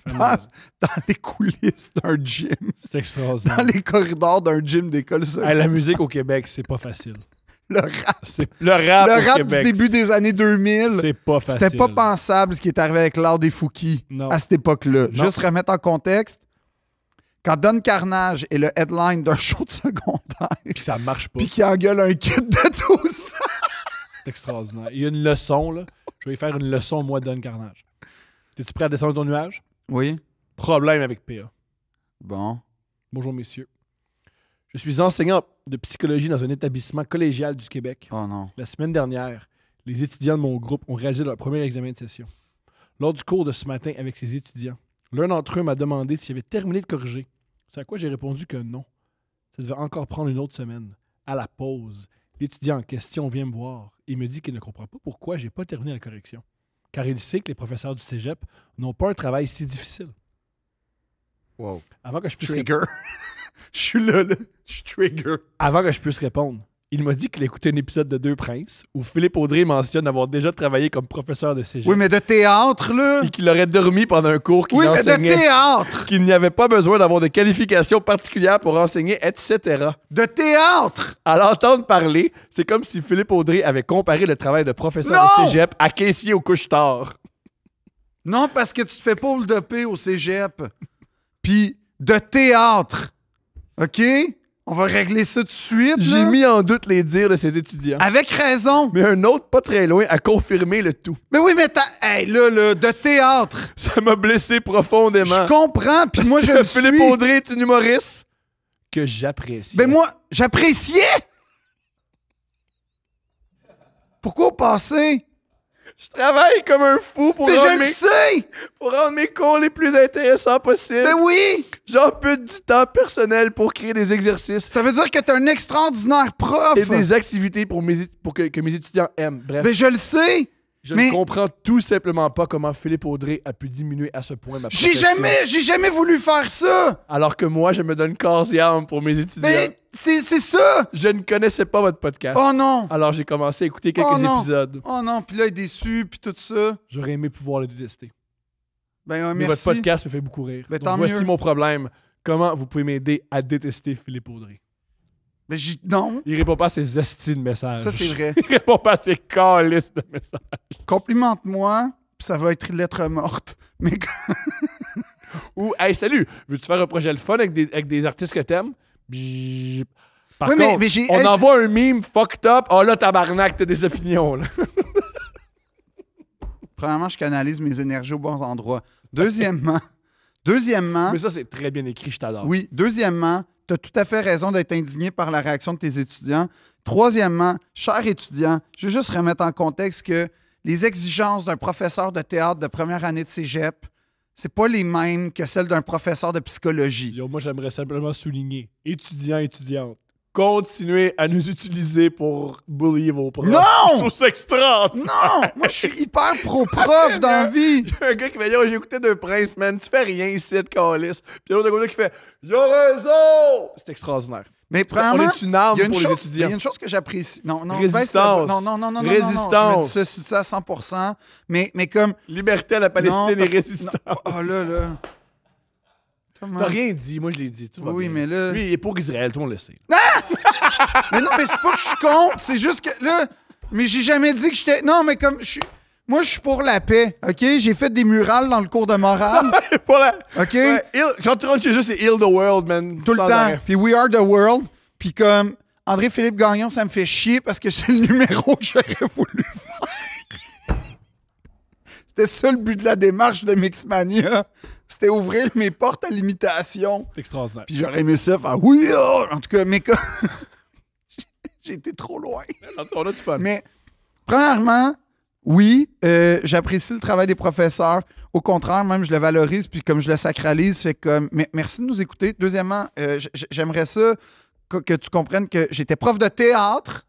S2: Ça fait mal.
S3: Dans les coulisses d'un gym.
S2: C'est extraordinaire.
S3: Dans les corridors d'un gym d'école
S2: Hey,
S3: secondaire.
S2: la musique au Québec, c'est pas facile.
S3: Le rap,
S2: Le rap,
S3: le
S2: au
S3: rap
S2: Québec,
S3: du début des années 2000.
S2: c'est pas facile.
S3: C'était pas pensable ce qui est arrivé avec Loud et Fouki
S2: Non.
S3: à cette époque-là.
S2: Non.
S3: Juste remettre en contexte, quand Don Carnage est le headline d'un show de secondaire,
S2: Puis ça marche pas.
S3: puis qu'il engueule un kid de 12 ans.
S2: C'est extraordinaire. Il y a une leçon, là. Je vais y faire une leçon, moi, Don Carnage. Es-tu prêt à descendre ton nuage?
S3: Oui.
S2: Problème avec PA.
S3: Bon.
S2: Bonjour, messieurs. Je suis enseignant de psychologie dans un établissement collégial du Québec.
S3: Oh non.
S2: La semaine dernière, les étudiants de mon groupe ont réalisé leur premier examen de session. Lors du cours de ce matin avec ces étudiants, l'un d'entre eux m'a demandé si j'avais terminé de corriger. C'est à quoi j'ai répondu que non. Ça devait encore prendre une autre semaine. À la pause, l'étudiant en question vient me voir et me dit qu'il ne comprend pas pourquoi j'ai pas terminé la correction. Car il sait que les professeurs du cégep n'ont pas un travail si difficile.
S3: Wow.
S2: Avant que je puisse
S3: Trigger. Je suis là. Je suis trigger.
S2: Avant que je puisse répondre, Il m'a dit qu'il écoutait un épisode de Deux Princes où Philippe Audrey mentionne avoir déjà travaillé comme professeur de cégep
S3: Oui, mais de théâtre, là.
S2: et qu'il aurait dormi pendant un cours qu'il
S3: Oui, mais de
S2: enseignait,
S3: théâtre.
S2: qu'il n'y avait pas besoin d'avoir de qualifications particulières pour enseigner, etc.
S3: De théâtre.
S2: À l'entendre parler, c'est comme si Philippe Audrey avait comparé le travail de professeur
S3: Non!
S2: de cégep à caissier au couche-tard.
S3: Non, parce que tu te fais pas hold-upper au cégep. Puis de théâtre. OK? On va régler ça tout de suite.
S2: J'ai
S3: là.
S2: mis en doute les dires de cet étudiant.
S3: Avec raison.
S2: Mais un autre, pas très loin, a confirmé le tout.
S3: Mais oui, mais hey, là, de théâtre.
S2: Ça m'a blessé profondément.
S3: Je comprends, puis moi, je le
S2: Philippe
S3: suis.
S2: Audrey est un humoriste que j'apprécie.
S3: Ben moi, j'appréciais. Pourquoi au passé?
S2: Je travaille comme un fou pour
S3: Mais je
S2: rendre,
S3: le
S2: mes,
S3: sais.
S2: pour rendre mes cours les plus intéressants possibles.
S3: Ben oui.
S2: J'en peux du temps personnel pour créer des exercices
S3: Ça veut dire que t'es un extraordinaire prof.
S2: et des activités pour que mes étudiants aiment. Bref,
S3: Ben je le sais.
S2: je
S3: mais-
S2: ne comprends tout simplement pas comment Philippe Audrey a pu diminuer à ce point ma
S3: J'ai
S2: profession.
S3: jamais voulu faire ça.
S2: Alors que moi, je me donne corps et âme pour mes étudiants.
S3: Ben c'est ça.
S2: Je ne connaissais pas votre podcast.
S3: Oh non.
S2: Alors j'ai commencé à écouter quelques
S3: Oh non.
S2: épisodes.
S3: Oh non, puis là, il est déçu, puis tout ça.
S2: J'aurais aimé pouvoir le détester.
S3: Ben
S2: Mais
S3: merci.
S2: votre podcast me fait beaucoup rire.
S3: Ben,
S2: Donc,
S3: tant
S2: voici
S3: mieux.
S2: mon problème. Comment vous pouvez m'aider à détester Philippe Audrey?
S3: Ben non,
S2: Il répond pas à ses hosties de messages.
S3: ça c'est vrai.
S2: Il répond pas à ses calices de messages.
S3: Complimente-moi, puis ça va être lettre morte. Mais
S2: Ou, hey, salut, veux-tu faire un projet le fun avec des artistes que t'aimes? Bzzz. Par
S3: Oui,
S2: contre,
S3: mais j'ai-
S2: on
S3: hey,
S2: envoie un meme fucked up. Oh là, tabarnak, t'as des opinions. Là.
S3: premièrement, je canalise mes énergies aux bons endroits. Deuxièmement,
S2: Mais ça, c'est très bien écrit, je t'adore.
S3: oui, deuxièmement, tu as tout à fait raison d'être indigné par la réaction de tes étudiants. Troisièmement, cher étudiant, je veux juste remettre en contexte que les exigences d'un professeur de théâtre de première année de cégep, c'est pas les mêmes que celles d'un professeur de psychologie.
S2: Yo, moi, j'aimerais simplement souligner, étudiants, étudiantes, continuez à nous utiliser pour bully vos profs.
S3: Non!
S2: Je trouve ça extraordinaire.
S3: Non! Moi, je suis hyper pro-prof dans la vie.
S2: Il y a un gars qui fait Yo, j'ai écouté Deux Princes, man, tu fais rien ici, de calice. Puis l'autre gars qui fait Yo, raison! C'est extraordinaire.
S3: Mais
S2: On
S3: premièrement,
S2: est une arme
S3: il y a une
S2: pour les
S3: chose, il y
S2: étudiants.
S3: a une chose que j'apprécie. Non, non,
S2: Résistance.
S3: baisse la- non, non, non, non, non,
S2: Résistance.
S3: non, je me dissocie de ça à 100%. Mais comme.
S2: Liberté à la Palestine
S3: Non,
S2: et résistance.
S3: Oh là. Comment?
S2: T'as rien dit, moi je l'ai dit. Tout va
S3: Oui,
S2: bien.
S3: mais là-
S2: Lui, il est pour Israël, tout le monde le sait.
S3: Mais non, mais c'est pas que je suis contre, c'est juste que là. Mais j'ai jamais dit que j'étais. Non, mais comme. Moi, je suis pour la paix, OK? J'ai fait des murales dans le cours de morale,
S2: Voilà.
S3: OK?
S2: Ouais, quand tu rentres chez eux, c'est Heal the World, man.
S3: Tout le
S2: Sans
S3: temps.
S2: arrêt.
S3: Puis We Are the World. Puis comme André-Philippe Gagnon, ça me fait chier parce que c'est le numéro que j'aurais voulu faire. C'était ça le but de la démarche de Mixmania. C'était ouvrir mes portes à l'imitation.
S2: C'est extraordinaire.
S3: Puis j'aurais aimé ça faire oui, ah! En tout cas, mais comme. J'ai été trop loin.
S2: On a du fun.
S3: Mais, premièrement, oui, j'apprécie le travail des professeurs. Au contraire, même, je le valorise, puis comme je le sacralise, fait comme. Merci de nous écouter. Deuxièmement, j'aimerais ça que tu comprennes que j'étais prof de théâtre,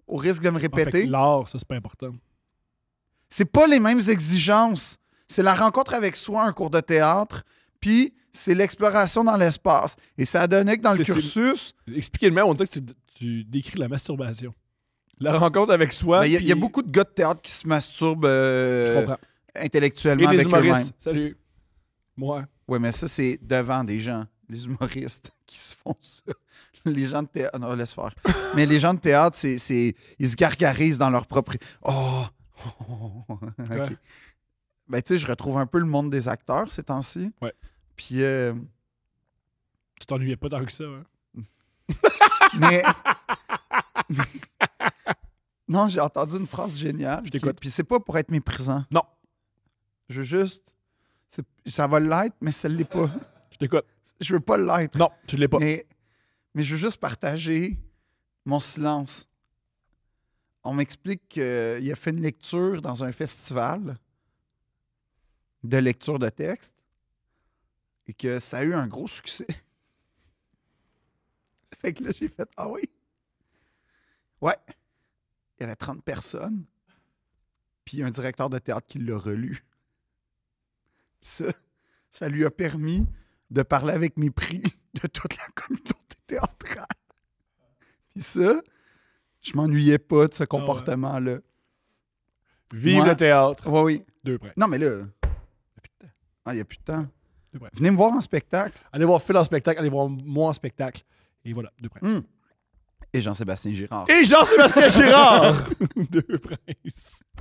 S3: au risque de me
S2: En fait,
S3: répéter.
S2: l'art, ça, c'est pas important.
S3: C'est pas les mêmes exigences. C'est la rencontre avec soi, un cours de théâtre, puis c'est l'exploration dans l'espace. Et ça a donné que dans le
S2: C'est-
S3: cursus,
S2: Expliquez-le, on dirait que tu décris la masturbation. La rencontre avec soi.
S3: ben, il y a
S2: puis-
S3: beaucoup de gars de théâtre qui se masturbent
S2: Je comprends. Et
S3: intellectuellement
S2: les
S3: avec eux-mêmes.
S2: humoristes. Salut. Moi.
S3: Oui, mais ça, c'est devant des gens. Les humoristes qui se font ça. Les gens de théâtre. Non, laisse faire. Mais les gens de théâtre, ils se gargarisent dans leur propre. Oh!
S2: Quoi?
S3: OK. Ben, tu sais, je retrouve un peu le monde des acteurs ces temps-ci.
S2: Ouais.
S3: Puis,
S2: Tu t'ennuyais pas tant que ça, hein?
S3: mais. Non, j'ai entendu une phrase géniale.
S2: Je t'écoute.
S3: Puis, c'est pas pour être méprisant.
S2: Non.
S3: Je veux juste. Ça va l'être, mais ça l'est pas.
S2: Je t'écoute.
S3: Je veux pas l'être.
S2: Non, tu l'es pas.
S3: Mais je veux juste partager mon silence. On m'explique qu'il a fait une lecture dans un festival de lecture de texte et que ça a eu un gros succès. Fait que là, j'ai fait « Ah oui? » Ouais. Il y avait 30 personnes. Puis il y a un directeur de théâtre qui l'a relu. Ça lui a permis de parler avec mépris de toute la communauté théâtrale. Puis ça, Je m'ennuyais pas de ce comportement-là.
S2: Vive
S3: Moi-
S2: le théâtre.
S3: Oui, oui.
S2: Deux princes.
S3: Non, mais là... Ah, il n'y a plus de temps.
S2: Deux princes.
S3: Venez me voir en spectacle.
S2: Allez voir Phil en spectacle, allez voir moi en spectacle. Et voilà, deux princes.
S3: Et Jean-Sébastien Girard.
S2: Et Jean-Sébastien Girard! Deux princes.